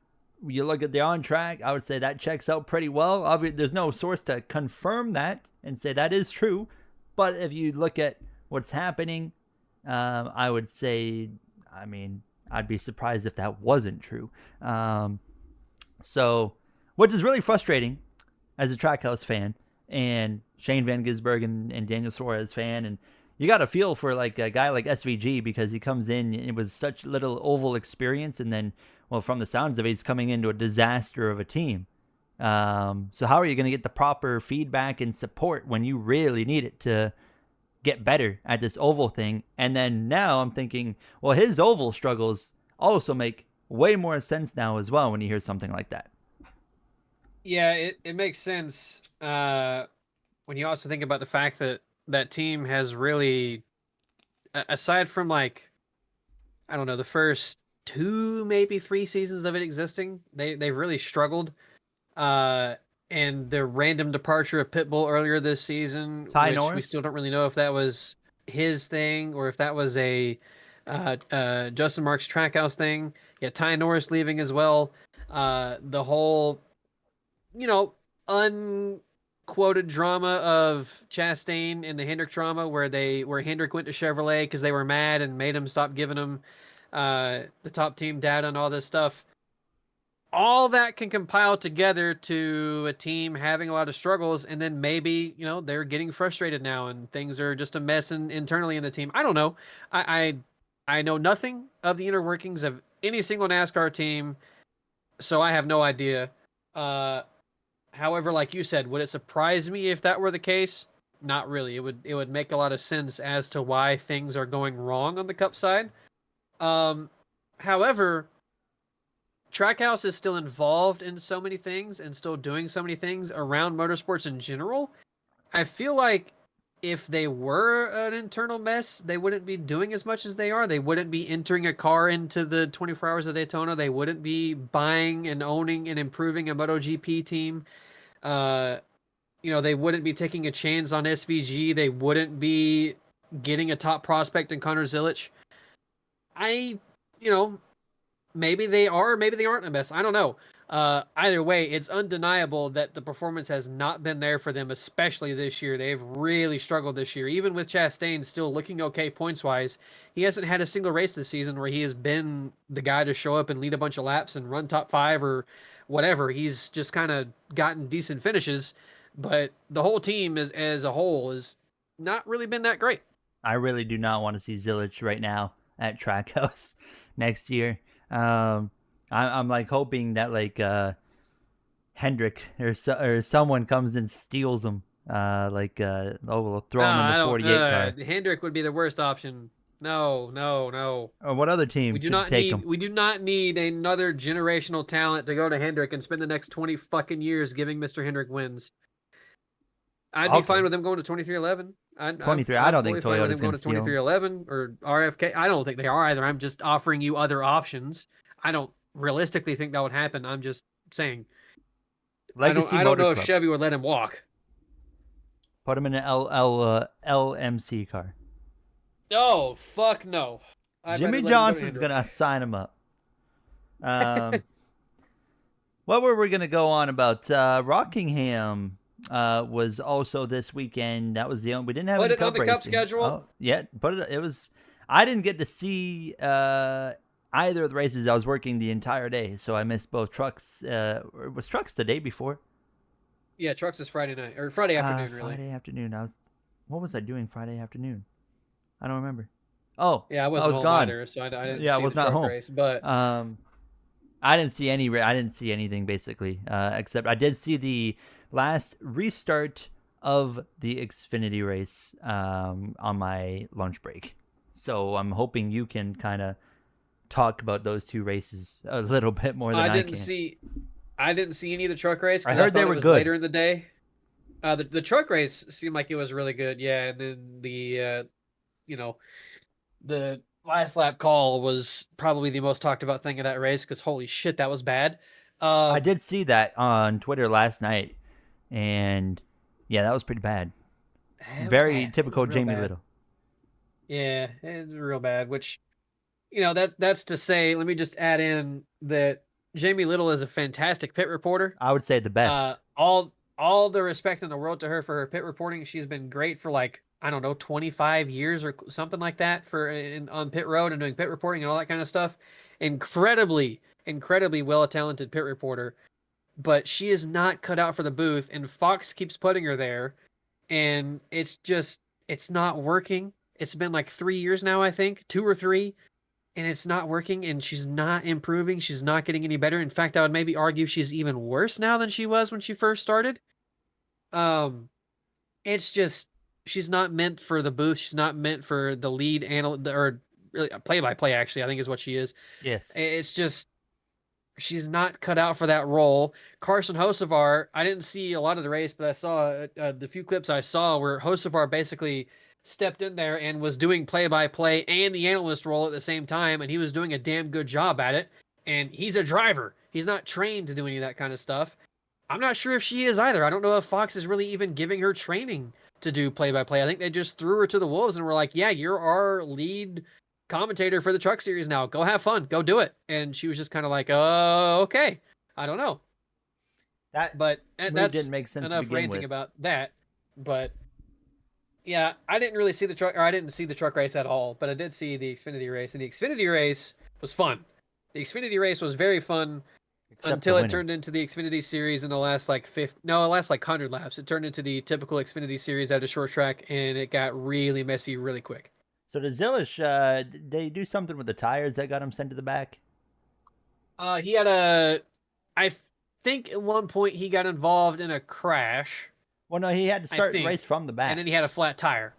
S1: you look at the on track, I would say that checks out pretty well. Obviously, there's no source to confirm that and say that is true. But if you look at what's happening, I would say, I mean, I'd be surprised if that wasn't true. So, which is really frustrating as a Trackhouse fan and Shane Van Gisbergen and Daniel Suarez fan. And you got to feel for like a guy like SVG, because he comes in with such little oval experience, and then, well, from the sounds of it, he's coming into a disaster of a team. So how are you going to get the proper feedback and support when you really need it to get better at this oval thing? And then now I'm thinking, well, his oval struggles also make way more sense now as well when you hear something like that.
S2: Yeah, it makes sense when you also think about the fact that that team has really, aside from like, I don't know, the first 2, maybe 3 seasons of it existing, they've really struggled. And the random departure of Pitbull earlier this season, which
S1: Norris?
S2: we still don't really know if that was his thing or if that was a Justin Marks Trackhouse thing. Yeah, Ty Norris leaving as well. The whole, unquoted drama of Chastain and the Hendrick drama, where Hendrick went to Chevrolet because they were mad and made him stop giving him the top team data and all this stuff. All that can compile together to a team having a lot of struggles, and then maybe, they're getting frustrated now and things are just a mess internally in the team. I don't know. I know nothing of the inner workings of any single NASCAR team, so I have no idea. However, like you said, would it surprise me if that were the case? Not really. It would make a lot of sense as to why things are going wrong on the Cup side. However, Trackhouse is still involved in so many things and still doing so many things around motorsports in general. I feel like if they were an internal mess, they wouldn't be doing as much as they are. They wouldn't be entering a car into the 24 Hours of Daytona. They wouldn't be buying and owning and improving a MotoGP team. They wouldn't be taking a chance on SVG. They wouldn't be getting a top prospect in Connor Zilic. Maybe they are, maybe they aren't a mess. I don't know. Either way, it's undeniable that the performance has not been there for them, especially this year. They've really struggled this year. Even with Chastain still looking okay points-wise, he hasn't had a single race this season where he has been the guy to show up and lead a bunch of laps and run top 5 or whatever. He's just kind of gotten decent finishes, but the whole team as a whole has not really been that great.
S1: I really do not want to see Zilic right now at Trackhouse next year. I'm like hoping that like Hendrick or someone comes and steals him. We'll throw him in the 48 car.
S2: Hendrick would be the worst option. No.
S1: Or what other team should take him?
S2: We do not need another generational talent to go to Hendrick and spend the next 20 fucking years giving Mr. Hendrick wins. I'd be fine with them going to 2311.
S1: 23. I don't think Toyota's
S2: going to 2311 or RFK. I don't think they are either. I'm just offering you other options. I don't realistically think that would happen. I'm just saying.
S1: Legacy
S2: I don't
S1: Motor
S2: know if
S1: Club.
S2: Chevy would let him walk.
S1: Put him in an LMC car.
S2: Oh, fuck no. I'd rather
S1: Jimmy
S2: let him go to
S1: Johnson's
S2: Hendrick.
S1: gonna sign him up. What were we gonna go on about? Rockingham was also this weekend. That was the only we didn't have
S2: Put
S1: any
S2: it on
S1: cup
S2: the
S1: racing.
S2: cup schedule.
S1: Oh, yeah, but it was. I didn't get to see either of the races. I was working the entire day, so I missed both trucks. It was trucks the day before.
S2: Yeah, trucks is Friday night or Friday afternoon, really.
S1: Friday afternoon. What was I doing Friday afternoon? I don't remember. Oh,
S2: Yeah, I
S1: I
S2: wasn't
S1: was
S2: home
S1: gone.
S2: either, so I didn't
S1: Yeah, I
S2: see
S1: was
S2: the
S1: not
S2: truck
S1: home.
S2: race. But
S1: I didn't see any. I didn't see anything basically, except I did see the last restart of the Xfinity race on my lunch break. So I'm hoping you can kind of talk about those two races a little bit more than I can.
S2: I didn't see any of the truck race
S1: I
S2: because
S1: heard
S2: thought
S1: they
S2: it
S1: were
S2: was
S1: good.
S2: later in the day. The truck race seemed like it was really good, yeah. And then the last lap call was probably the most talked about thing of that race because holy shit, that was bad.
S1: I did see that on Twitter last night, and yeah, that was pretty bad. Very typical Jamie Little.
S2: Yeah, it was real bad. Which, that's to say. Let me just add in that Jamie Little is a fantastic pit reporter.
S1: I would say the best.
S2: All the respect in the world to her for her pit reporting. She's been great for like, I don't know, 25 years or something like that on pit road and doing pit reporting and all that kind of stuff. Incredibly well talented pit reporter, but she is not cut out for the booth, and Fox keeps putting her there, and it's not working. It's been like 3 years now, I think, 2 or 3, and it's not working, and she's not improving. She's not getting any better. In fact, I would maybe argue she's even worse now than she was when she first started. It's just she's not meant for the booth. She's not meant for the lead analyst or really play-by-play. Actually, I think is what she is.
S1: Yes.
S2: It's just she's not cut out for that role. Carson Hocevar, I didn't see a lot of the race, but I saw the few clips I saw where Hocevar basically stepped in there and was doing play-by-play and the analyst role at the same time, and he was doing a damn good job at it. And he's a driver. He's not trained to do any of that kind of stuff. I'm not sure if she is either. I don't know if Fox is really even giving her training to do play-by-play. I think they just threw her to the wolves and were like, yeah, you're our lead commentator for the truck series now. Go have fun. Go do it. And she was just kind of like, oh, okay. I don't know. That's
S1: didn't make sense
S2: enough ranting about that. But yeah, I didn't see the truck race at all, but I did see the Xfinity race, and the Xfinity race was fun. The Xfinity race was very fun until it turned into the Xfinity series in the last like 100 laps. It turned into the typical Xfinity series at a short track, and it got really messy really quick.
S1: So the Zillish, they do something with the tires that got him sent to the back?
S2: He had I think at one point he got involved in a crash.
S1: Well, no, he had to start the race from the back.
S2: And then he had a flat tire.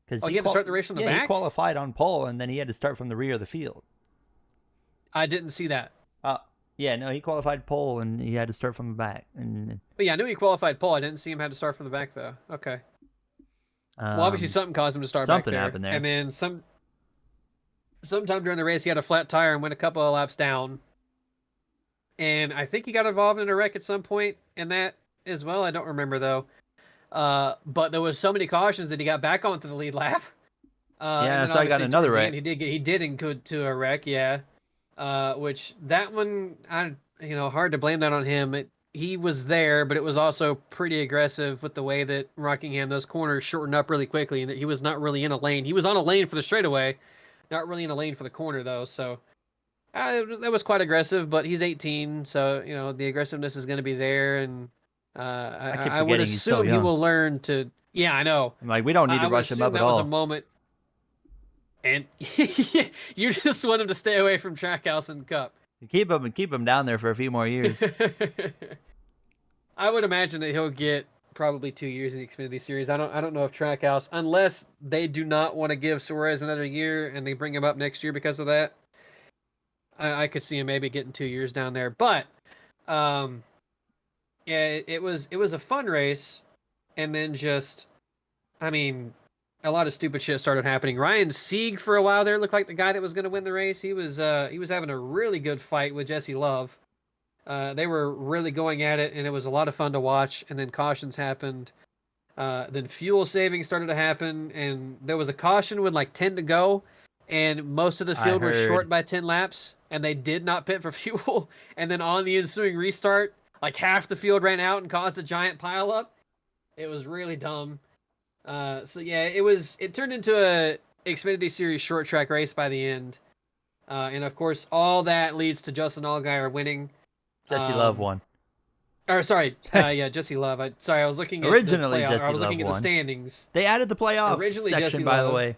S2: He had to start the race from the back?
S1: Yeah, he qualified on pole, and then he had to start from the rear of the field.
S2: I didn't see that.
S1: Yeah, no, he qualified pole, and he had to start from the back.
S2: But yeah, I knew he qualified pole. I didn't see him had to start from the back, though. Okay. Well, obviously something caused him to start back there.
S1: Something happened there.
S2: And then sometime during the race, he had a flat tire and went a couple of laps down. And I think he got involved in a wreck at some point in that as well. I don't remember, though. But there was so many cautions that he got back onto the lead lap.
S1: Yeah, so I got another wreck.
S2: He did include to a wreck, yeah. Which that one, hard to blame that on him. He was there, but it was also pretty aggressive with the way that Rockingham, those corners shortened up really quickly, and that he was not really in a lane. He was on a lane for the straightaway, not really in a lane for the corner, though. So that was quite aggressive, but he's 18, so the aggressiveness is going to be there, and I would assume he will learn to. Yeah, I know.
S1: I'm like, we don't need to rush him up at all.
S2: That was a moment. And you just want him to stay away from Trackhouse and Cup.
S1: Keep him down there for a few more years.
S2: I would imagine that he'll get probably 2 years in the Xfinity series. I don't know if Trackhouse, unless they do not want to give Suarez another year and they bring him up next year because of that. I could see him maybe getting 2 years down there. But yeah, it was a fun race, and then just, a lot of stupid shit started happening. Ryan Sieg for a while there looked like the guy that was going to win the race. He was having a really good fight with Jesse Love. They were really going at it, and it was a lot of fun to watch. And then cautions happened. Then fuel saving started to happen, and there was a caution with like 10 to go, and most of the field was short by 10 laps, and they did not pit for fuel. And then on the ensuing restart, like half the field ran out and caused a giant pileup. It was really dumb. So yeah, it turned into a Xfinity Series short track race by the end. And of course, all that leads to Justin Allgaier winning.
S1: Jesse Love won.
S2: Or sorry, yeah, Jesse Love. I was looking at
S1: originally
S2: the
S1: Jesse
S2: I was
S1: Love
S2: looking
S1: won.
S2: at the standings.
S1: They added the playoff
S2: Originally,
S1: section,
S2: Jesse
S1: by
S2: Love.
S1: the way.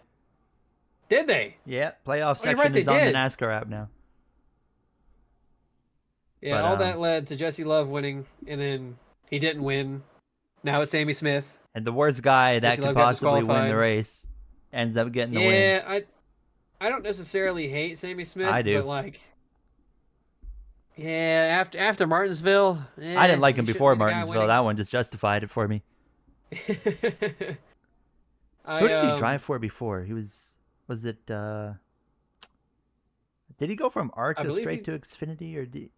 S2: Did they?
S1: Yeah, playoff section
S2: right,
S1: is on
S2: did.
S1: the NASCAR app now.
S2: Yeah,
S1: But,
S2: all that led to Jesse Love winning, and then he didn't win. Now it's Sammy Smith.
S1: And the worst guy that
S2: Jesse
S1: could
S2: Love got
S1: possibly win the
S2: disqualified.
S1: race ends up getting the win.
S2: Yeah, I don't necessarily hate Sammy Smith.
S1: I do.
S2: But like, yeah, after Martinsville,
S1: I didn't like him
S2: he
S1: before
S2: shouldn't be the guy
S1: Martinsville. That one just justified it for me.
S2: winning.
S1: Who did he drive for before? Was it, did he go from ARCA
S2: believe
S1: straight to Xfinity, or did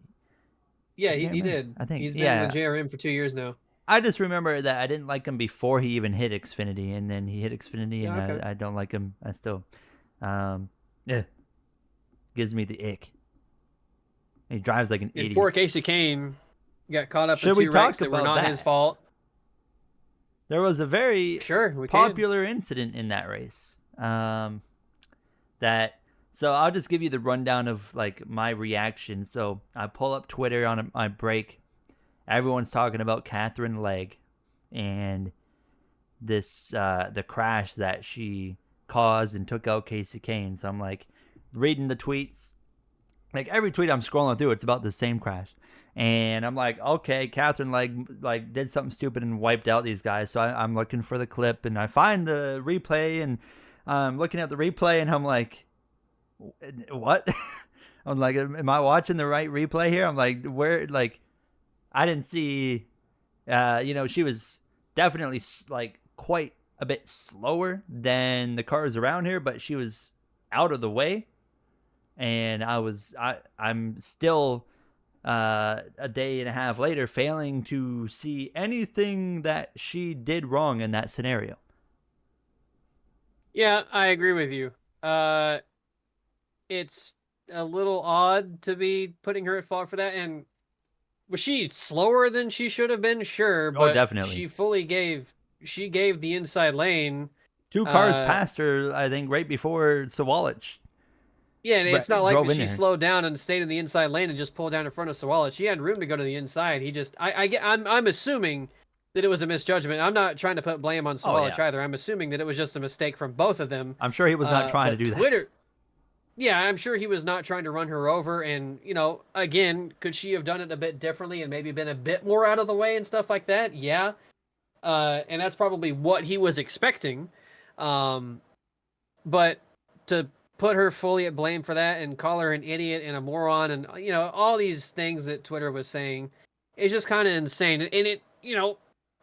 S2: Yeah,
S1: I can't
S2: he
S1: remember.
S2: did.
S1: I think,
S2: He's been
S1: yeah.
S2: with JRM for 2 years now.
S1: I just remember that I didn't like him before he even hit Xfinity, and then he hit Xfinity,
S2: Yeah,
S1: and
S2: okay.
S1: I don't like him. I still, gives me the ick. He drives like an
S2: And
S1: idiot.
S2: poor Casey Kane got caught up
S1: Should
S2: in
S1: we
S2: two
S1: talk
S2: wrecks that were
S1: about
S2: not
S1: that?
S2: his fault.
S1: There was a very
S2: Sure, we can.
S1: popular incident in that race. So I'll just give you the rundown of like my reaction. So I pull up Twitter on my break. Everyone's talking about Catherine Legg and this the crash that she caused and took out Casey Kane. So I'm like reading the tweets. Like every tweet I'm scrolling through, it's about the same crash. And I'm like, okay, Catherine like did something stupid and wiped out these guys. So I'm looking for the clip, and I find the replay, and I'm looking at the replay, and I'm like, what? I'm like, am I watching the right replay here? I'm like, where? Like, I didn't see. She was definitely like quite a bit slower than the cars around here, but she was out of the way, and I'm still. A day and a half later, failing to see anything that she did wrong in that scenario.
S2: Yeah, I agree with you. It's a little odd to be putting her at fault for that. And was she slower than she should have been? Sure, but
S1: definitely.
S2: She gave the inside lane.
S1: 2 cars passed her, I think, right before Sawalich.
S2: Yeah, and it's not like
S1: drove in
S2: she
S1: there.
S2: slowed down and stayed in the inside lane and just pulled down in front of Sawalich. She had room to go to the inside. I'm assuming that it was a misjudgment. I'm not trying to put blame on Sawalich either. I'm assuming that it was just a mistake from both of them.
S1: I'm sure he was not trying to do that.
S2: Yeah, I'm sure he was not trying to run her over. And, again, could she have done it a bit differently and maybe been a bit more out of the way and stuff like that? Yeah. And that's probably what he was expecting. But to put her fully at blame for that and call her an idiot and a moron and, all these things that Twitter was saying is just kind of insane. And it,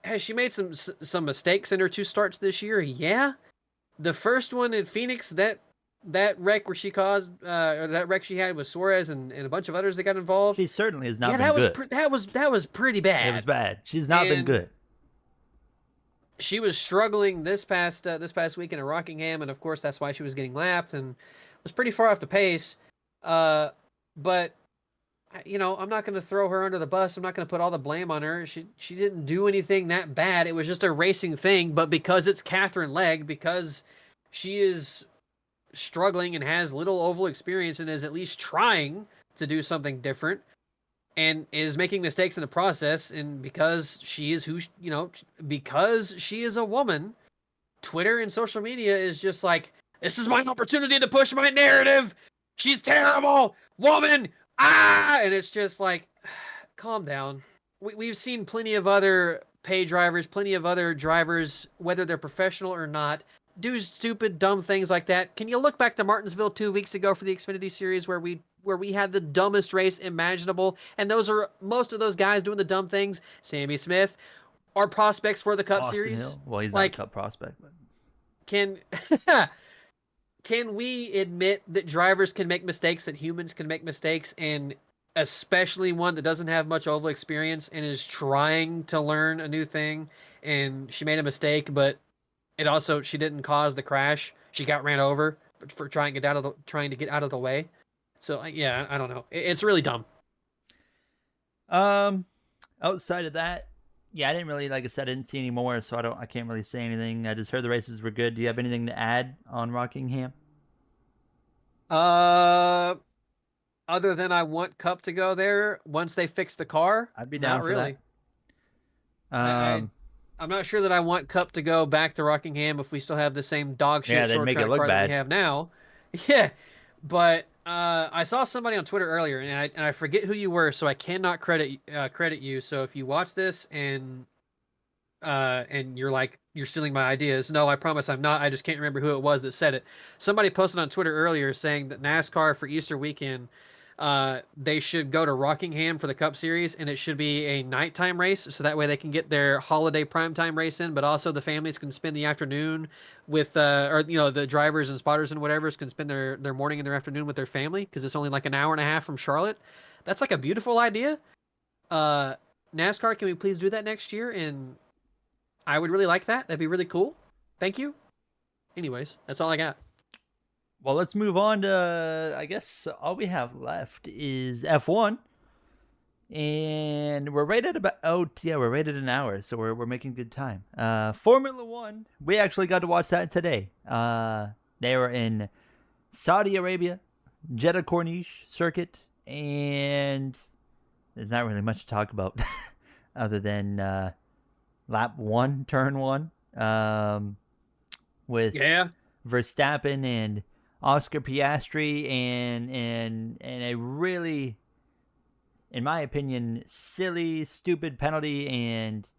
S2: has she made some mistakes in her 2 starts this year? Yeah. The first one in Phoenix, that wreck where she caused, or that wreck she had with Suarez and a bunch of others that got involved.
S1: She certainly has not been good.
S2: That was pretty bad.
S1: It was bad. She's not been good.
S2: She was struggling this past week in Rockingham, and of course that's why she was getting lapped and was pretty far off the pace. But I'm not going to throw her under the bus. I'm not going to put all the blame on her. She didn't do anything that bad. It was just a racing thing. But because it's Catherine Legg, because she is struggling and has little oval experience and is at least trying to do something different, and is making mistakes in the process, and because she is because she is a woman, Twitter and social media is just like, this is my opportunity to push my narrative. She's terrible, woman. And it's just like, calm down. We've seen plenty of other pay drivers, plenty of other drivers, whether they're professional or not, do stupid, dumb things like that. Can you look back to Martinsville 2 weeks ago for the Xfinity Series where we had the dumbest race imaginable, and most of those guys doing the dumb things, Sammy Smith, are prospects for the Cup
S1: Austin
S2: Series.
S1: Hill. Well, he's not a Cup prospect, but
S2: can can we admit that drivers can make mistakes, that humans can make mistakes, and especially one that doesn't have much oval experience and is trying to learn a new thing, and she made a mistake, but she didn't cause the crash. She got ran over for trying to get out of the way. So yeah, I don't know. It's really dumb.
S1: Outside of that, yeah, I didn't really, like I said, I didn't see any more, so I can't really say anything. I just heard the races were good. Do you have anything to add on Rockingham?
S2: Other than I want Cup to go there once they fix the car.
S1: I'd be down
S2: not
S1: for
S2: really.
S1: that.
S2: I'm not sure that I want Cup to go back to Rockingham if we still have the same dog shit short track car that we have now. Yeah, but I saw somebody on Twitter earlier, and I forget who you were, so I cannot credit you. So if you watch this and you're like, you're stealing my ideas, no, I promise I'm not. I just can't remember who it was that said it. Somebody posted on Twitter earlier saying that NASCAR for Easter weekend, they should go to Rockingham for the Cup Series, and it should be a nighttime race, so that way they can get their holiday primetime race in, but also the families can spend the afternoon with, or the drivers and spotters and whatever's can spend their morning and their afternoon with their family, because it's only like an hour and a half from Charlotte. That's like a beautiful idea. NASCAR, can we please do that next year? And I would really like that. That'd be really cool. Thank you. Anyways, that's all I got.
S1: Well, let's move on to, I guess all we have left is F1. And we're right at we're right at an hour, so we're making good time. Formula One, we actually got to watch that today. They were in Saudi Arabia, Jeddah Corniche circuit, and there's not really much to talk about other than lap 1, turn 1, with Verstappen and Oscar Piastri, and a really, in my opinion, silly, stupid penalty. And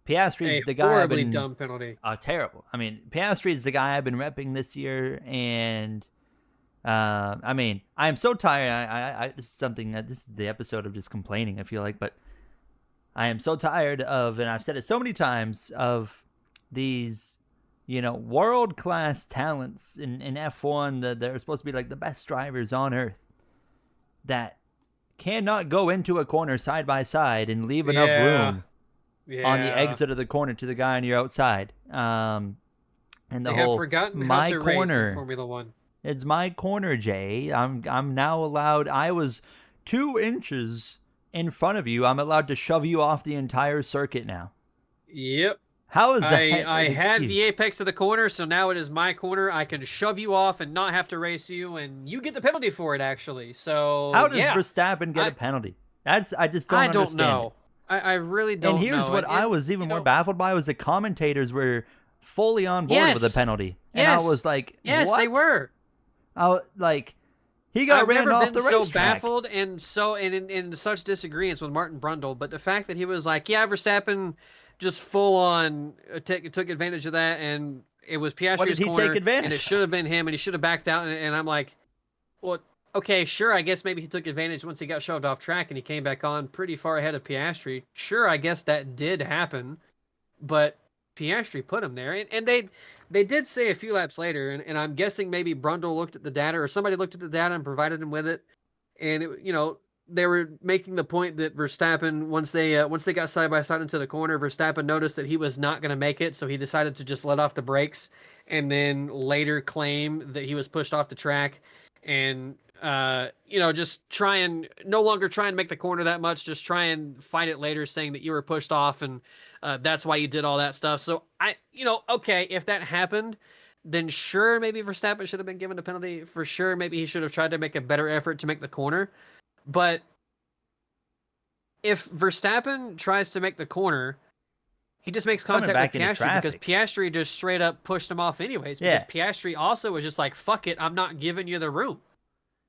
S1: Piastri's the guy.
S2: Horribly dumb penalty.
S1: Terrible. I mean, Piastri's the guy I've been repping this year, and I mean, I'm so tired. This is the episode of just complaining, I feel like, but I am so tired of, and I've said it so many times, of these, world-class talents in F1 that they're supposed to be like the best drivers on earth that cannot go into a corner side by side and leave enough room on the exit of the corner to the guy on your outside. And
S2: they have forgotten how to race in Formula One.
S1: It's my corner, Jay. I'm now allowed. I was 2 inches in front of you. I'm allowed to shove you off the entire circuit now.
S2: Yep.
S1: How is that?
S2: I had the apex of the corner, so now it is my corner. I can shove you off and not have to race you, and you get the penalty for it, actually. So
S1: how does Verstappen get a penalty? I just don't understand.
S2: I don't know. I really don't know.
S1: And here's what I was even more baffled by was the commentators were fully on board with the penalty. And I was like,
S2: yes,
S1: what?
S2: They were.
S1: He got ran off the racetrack.
S2: I've never been so baffled and in such disagreements with Martin Brundle, but the fact that he was like, yeah, Verstappen just full on took advantage of that, and it was Piastri's corner.
S1: What did he take advantage
S2: and it should have been him, and he should have backed out, and I'm like, well, okay, sure, I guess maybe he took advantage once he got shoved off track and he came back on pretty far ahead of Piastri. Sure, I guess that did happen, but Piastri put him there, and they did say a few laps later, and I'm guessing maybe Brundle looked at the data, or somebody looked at the data and provided him with it, and they were making the point that Verstappen, once they got side by side into the corner, Verstappen noticed that he was not going to make it, so he decided to just let off the brakes, and then later claim that he was pushed off the track, and just no longer try and make the corner that much, just try and fight it later, saying that you were pushed off, and that's why you did all that stuff. So okay, if that happened, then sure, maybe Verstappen should have been given a penalty. For sure, maybe he should have tried to make a better effort to make the corner. But if Verstappen tries to make the corner, he just makes contact with Piastri, because Piastri just straight up pushed him off anyways. Because Piastri also was just like, fuck it, I'm not giving you the room.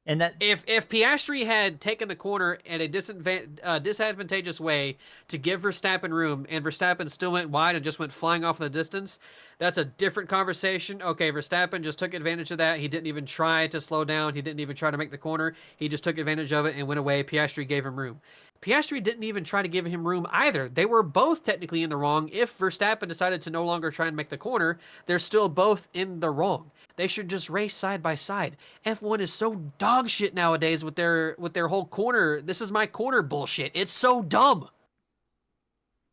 S1: And that
S2: if Piastri had taken the corner in a disadvantageous way to give Verstappen room, and Verstappen still went wide and just went flying off in the distance, that's a different conversation. Okay, Verstappen just took advantage of that. He didn't even try to slow down. He didn't even try to make the corner. He just took advantage of it and went away. Piastri gave him room. Piastri didn't even try to give him room either. They were both technically in the wrong. If Verstappen decided to no longer try and make the corner, they're still both in the wrong. They should just race side by side. F1 is so dog shit nowadays with their whole corner. This is my corner bullshit. It's so dumb.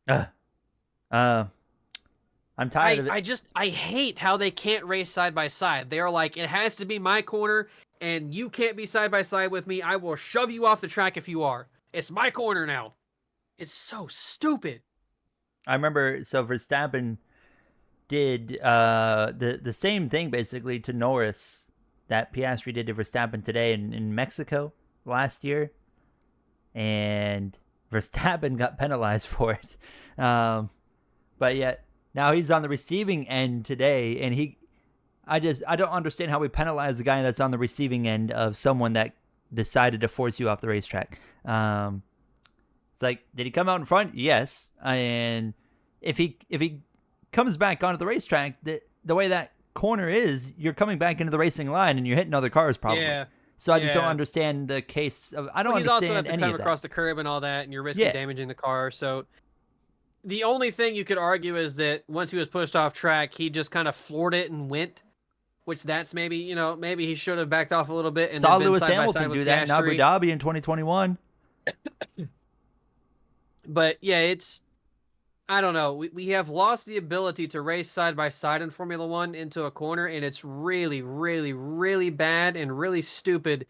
S1: I'm tired of it.
S2: I hate how they can't race side by side. They are like, it has to be my corner, and you can't be side by side with me. I will shove you off the track if you are. It's my corner now. It's so stupid.
S1: I remember, so Verstappen did the same thing basically to Norris that Piastri did to Verstappen today in Mexico last year, and Verstappen got penalized for it. But yet now he's on the receiving end today, and I don't understand how we penalize the guy that's on the receiving end of someone that decided to force you off the racetrack. It's like, did he come out in front? Yes. And if he comes back onto the racetrack, the way that corner is, you're coming back into the racing line and you're hitting other cars probably.
S2: Yeah.
S1: So I just don't understand the case of, I don't understand
S2: he's also have to
S1: any
S2: come
S1: of that.
S2: across the curb and all that, and you're risking damaging the car. So the only thing you could argue is that once he was pushed off track, he just kind of floored it and went, which that's maybe he should have backed off a little bit. And
S1: saw
S2: then been
S1: Lewis
S2: side by
S1: Hamilton
S2: side
S1: do
S2: with
S1: that in Abu
S2: Piastri.
S1: Dhabi in 2021.
S2: But yeah, I don't know. We have lost the ability to race side by side in Formula One into a corner, and it's really, really, really bad and really stupid.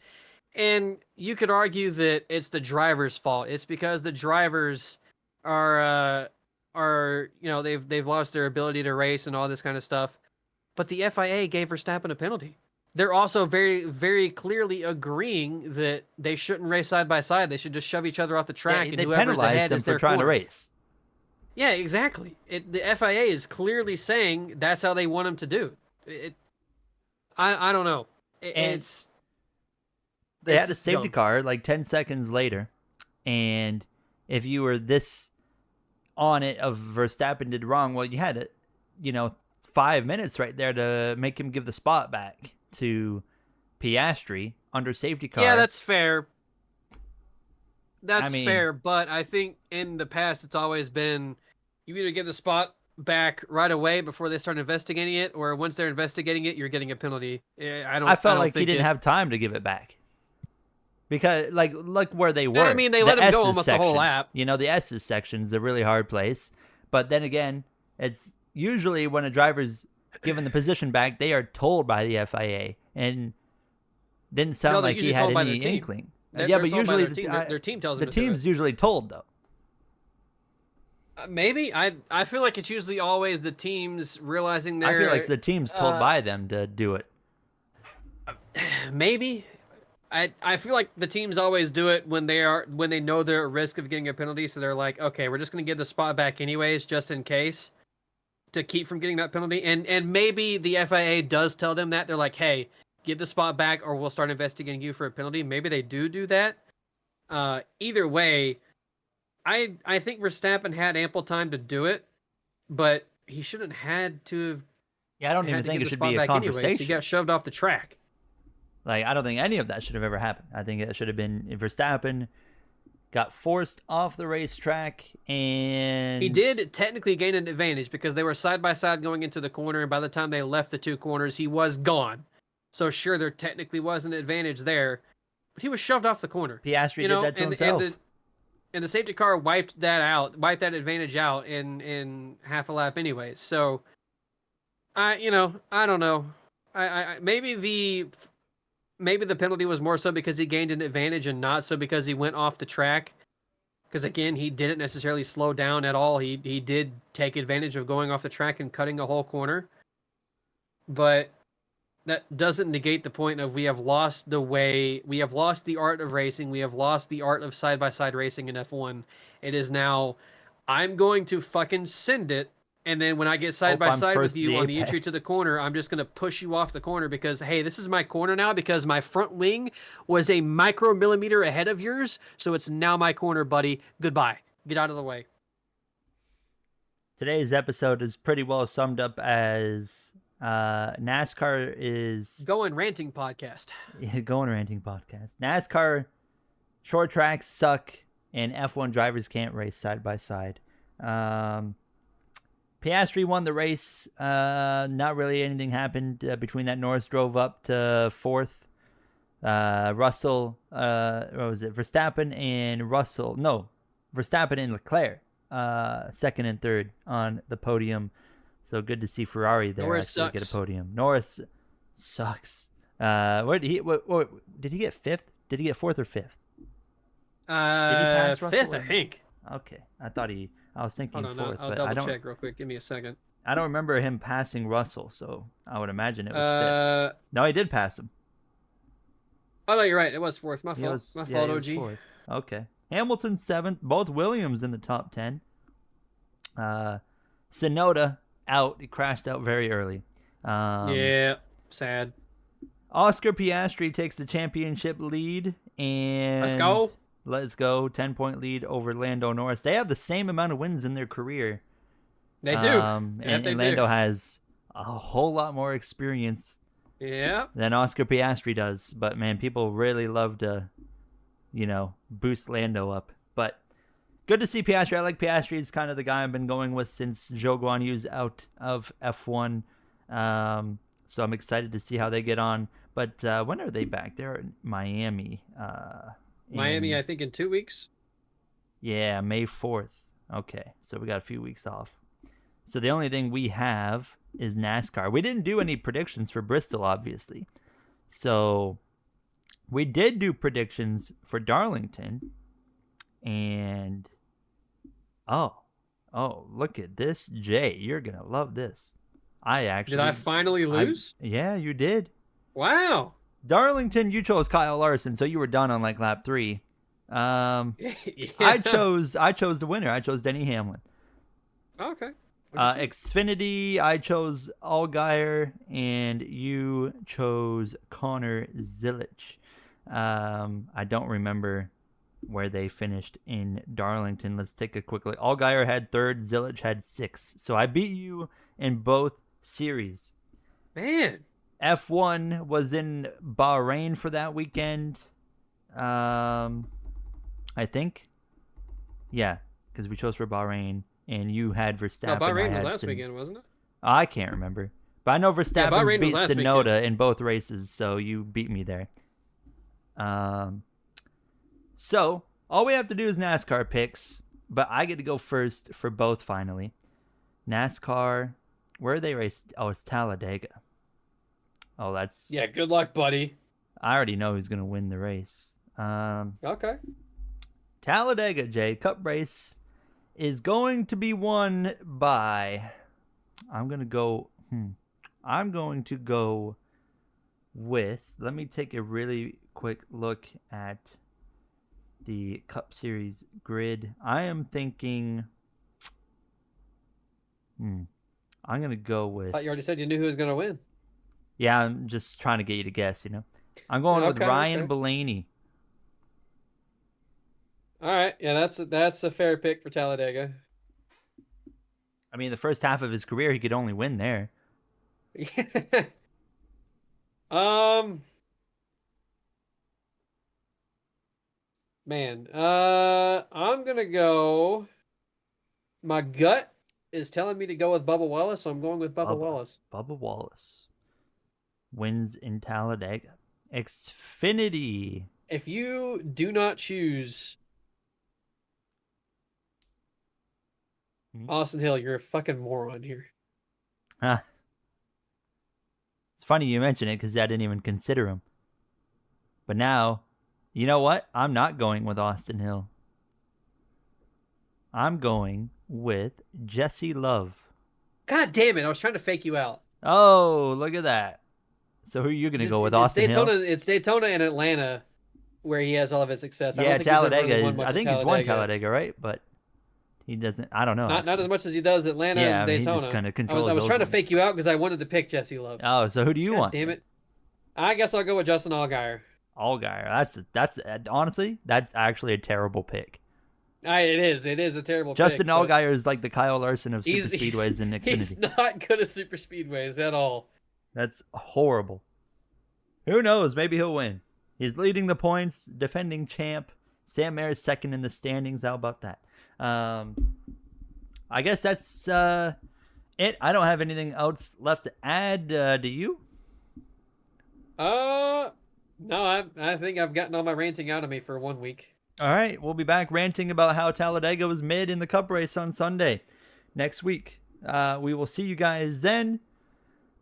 S2: And you could argue that it's the driver's fault. It's because the drivers are they've lost their ability to race and all this kind of stuff. But the FIA gave Verstappen a penalty. They're also very, very clearly agreeing that they shouldn't race side by side. They should just shove each other off the track, and
S1: they
S2: whoever's
S1: penalized
S2: ahead
S1: them
S2: is
S1: for
S2: their
S1: trying
S2: corner.
S1: to race.
S2: Yeah, exactly. The FIA is clearly saying that's how they want him to do. I don't know.
S1: They had a safety car like 10 seconds later, and if you were this on it of Verstappen did wrong, well, you had 5 minutes right there to make him give the spot back to Piastri under safety car.
S2: Yeah, that's fair. That's fair, but I think in the past it's always been you either give the spot back right away before they start investigating it, or once they're investigating it, you're getting a penalty.
S1: I felt like he didn't have time to give it back. Because, like where they were.
S2: I mean, they let him go almost the whole lap.
S1: The S's section is a really hard place. But then again, it's usually when a driver's given the position back, they are told by the FIA. And didn't sound like he had any inkling. But usually
S2: their team tells them
S1: the team's usually told, though.
S2: Maybe. I feel like it's usually always the teams realizing
S1: I feel like the team's told by them to do it.
S2: Maybe. I feel like the teams always do it when they know they're at risk of getting a penalty, so they're like, okay, we're just gonna give the spot back anyways, just in case, to keep from getting that penalty. And maybe the FIA does tell them that. They're like, hey, give the spot back or we'll start investigating you for a penalty. Maybe they do that. Either way, I think Verstappen had ample time to do it, but he shouldn't had to have.
S1: Yeah, I don't even think it should be a conversation.
S2: Anyways. He got shoved off the track.
S1: Like, I don't think any of that should have ever happened. I think it should have been if Verstappen got forced off the racetrack, and
S2: he did technically gain an advantage because they were side by side going into the corner, and by the time they left the two corners, he was gone. So sure, there technically was an advantage there, but he was shoved off the corner.
S1: Piastri did that to himself.
S2: And the safety car wiped that advantage out in half a lap anyways. So, I don't know. Maybe the penalty was more so because he gained an advantage and not so because he went off the track. Because again, he didn't necessarily slow down at all. He did take advantage of going off the track and cutting a whole corner. But that doesn't negate the point of we have lost the art of racing. We have lost the art of side-by-side racing in F1. It is now, I'm going to fucking send it. And then when I get side by side with you on the entry to the corner, I'm just going to push you off the corner because, hey, this is my corner now because my front wing was a micromillimeter ahead of yours. So it's now my corner, buddy. Goodbye. Get out of the way.
S1: Today's episode is pretty well summed up as NASCAR is...
S2: Going Ranting Podcast.
S1: Going Ranting Podcast. NASCAR short tracks suck. and F1 drivers can't race side by side. Piastri won the race. Not really anything happened between that. Norris drove up to fourth. Russell, what was it? Verstappen and Russell. No, Verstappen and Leclerc, second and third on the podium. So good to see Ferrari there
S2: Norris
S1: actually get a
S2: sucks.
S1: podium. Norris sucks. Where did he? What did he get? Fifth? Did he get fourth or fifth? Did he pass Russell?
S2: Fifth, I think.
S1: Okay, I was thinking
S2: Hold on,
S1: fourth,
S2: I'll
S1: but
S2: double check real quick. Give me a second.
S1: I don't remember him passing Russell, so I would imagine it was fifth. No, he did pass him.
S2: Oh no, you're right. It was fourth. My fault. My fault,
S1: he
S2: OG.
S1: was fourth. Okay. Hamilton seventh. Both Williams in the top 10. Tsunoda out. He crashed out very early.
S2: Yeah, sad.
S1: Oscar Piastri takes the championship lead, and
S2: Let's go.
S1: Let's go. 10-point lead over Lando Norris. They have the same amount of wins in their career.
S2: They do.
S1: And Lando has a whole lot more experience than Oscar Piastri does. But, man, people really love to, boost Lando up. But good to see Piastri. I like Piastri. He's kind of the guy I've been going with since Zhou Guanyu's out of F1. So I'm excited to see how they get on. But when are they back? They're in Miami.
S2: Miami, I think, in 2 weeks.
S1: Yeah, May 4th. Okay, so we got a few weeks off. So the only thing we have is NASCAR. We didn't do any predictions for Bristol, obviously. So we did do predictions for Darlington. And, oh, look at this. Jay, you're going to love this. Did
S2: I finally lose?
S1: Yeah, you did.
S2: Wow.
S1: Darlington, you chose Kyle Larson, so you were done on lap 3.
S2: Yeah.
S1: I chose the winner. I chose Denny Hamlin.
S2: Okay.
S1: Xfinity, I chose Allgaier, and you chose Connor Zilic. I don't remember where they finished in Darlington. Let's take a quick look. Allgaier had 3rd, Zilic had 6th. So I beat you in both series.
S2: Man.
S1: F1 was in Bahrain for that weekend. I think. Yeah, because we chose for Bahrain, and you had Verstappen.
S2: No, Bahrain was last weekend, wasn't it?
S1: I can't remember. But I know Verstappen beat Tsunoda
S2: weekend
S1: in both races, so you beat me there. So, all we have to do is NASCAR picks, but I get to go first for both finally. NASCAR, where are they raced? Oh, it's Talladega. Oh, that's...
S2: Yeah, good luck, buddy.
S1: I already know who's going to win the race.
S2: Okay.
S1: Talladega, Jay, Cup race is going to be won by... I'm going to go with... Let me take a really quick look at the Cup Series grid. I am thinking... I'm going to go with...
S2: I thought you already said you knew who was going to win.
S1: Yeah, I'm just trying to get you to guess, I'm going with Ryan Blaney.
S2: All right. Yeah, that's a fair pick for Talladega.
S1: I mean, the first half of his career, he could only win there.
S2: Man, I'm going to go... My gut is telling me to go with Bubba Wallace, so I'm going with Bubba Wallace.
S1: Bubba Wallace wins in Talladega. Xfinity.
S2: If you do not choose Austin Hill, you're a fucking moron here.
S1: Huh. It's funny you mention it because I didn't even consider him. But now, you know what? I'm not going with Austin Hill. I'm going with Jesse Love.
S2: God damn it. I was trying to fake you out.
S1: Oh, look at that. So who are you going to go with, Austin Hill?
S2: It's Daytona and Atlanta where he has all of his success.
S1: Yeah, Talladega is... I think he's won Talladega, right? But he doesn't... I don't know.
S2: Not as much as he does Atlanta and Daytona.
S1: He just kind of controls
S2: I was trying to fake you out because I wanted to pick Jesse Love.
S1: Oh, so who do you want?
S2: Damn it. I guess I'll go with Justin Allgaier.
S1: Allgaier. That's honestly, that's actually a terrible pick.
S2: It is a terrible
S1: Justin
S2: pick.
S1: Allgaier is like the Kyle Larson of super speedways in Xfinity.
S2: He's not good at super speedways at all.
S1: That's horrible. Who knows? Maybe he'll win. He's leading the points, defending champ. Sam Mayer is second in the standings. How about that? I guess that's it. I don't have anything else left to add. Do you?
S2: No, I think I've gotten all my ranting out of me for 1 week.
S1: All right, we'll be back ranting about how Talladega was mid in the Cup race on Sunday next week. We will see you guys then.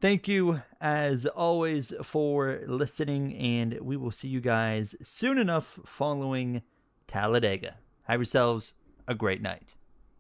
S1: Thank you, as always, for listening, and we will see you guys soon enough following Talladega. Have yourselves a great night.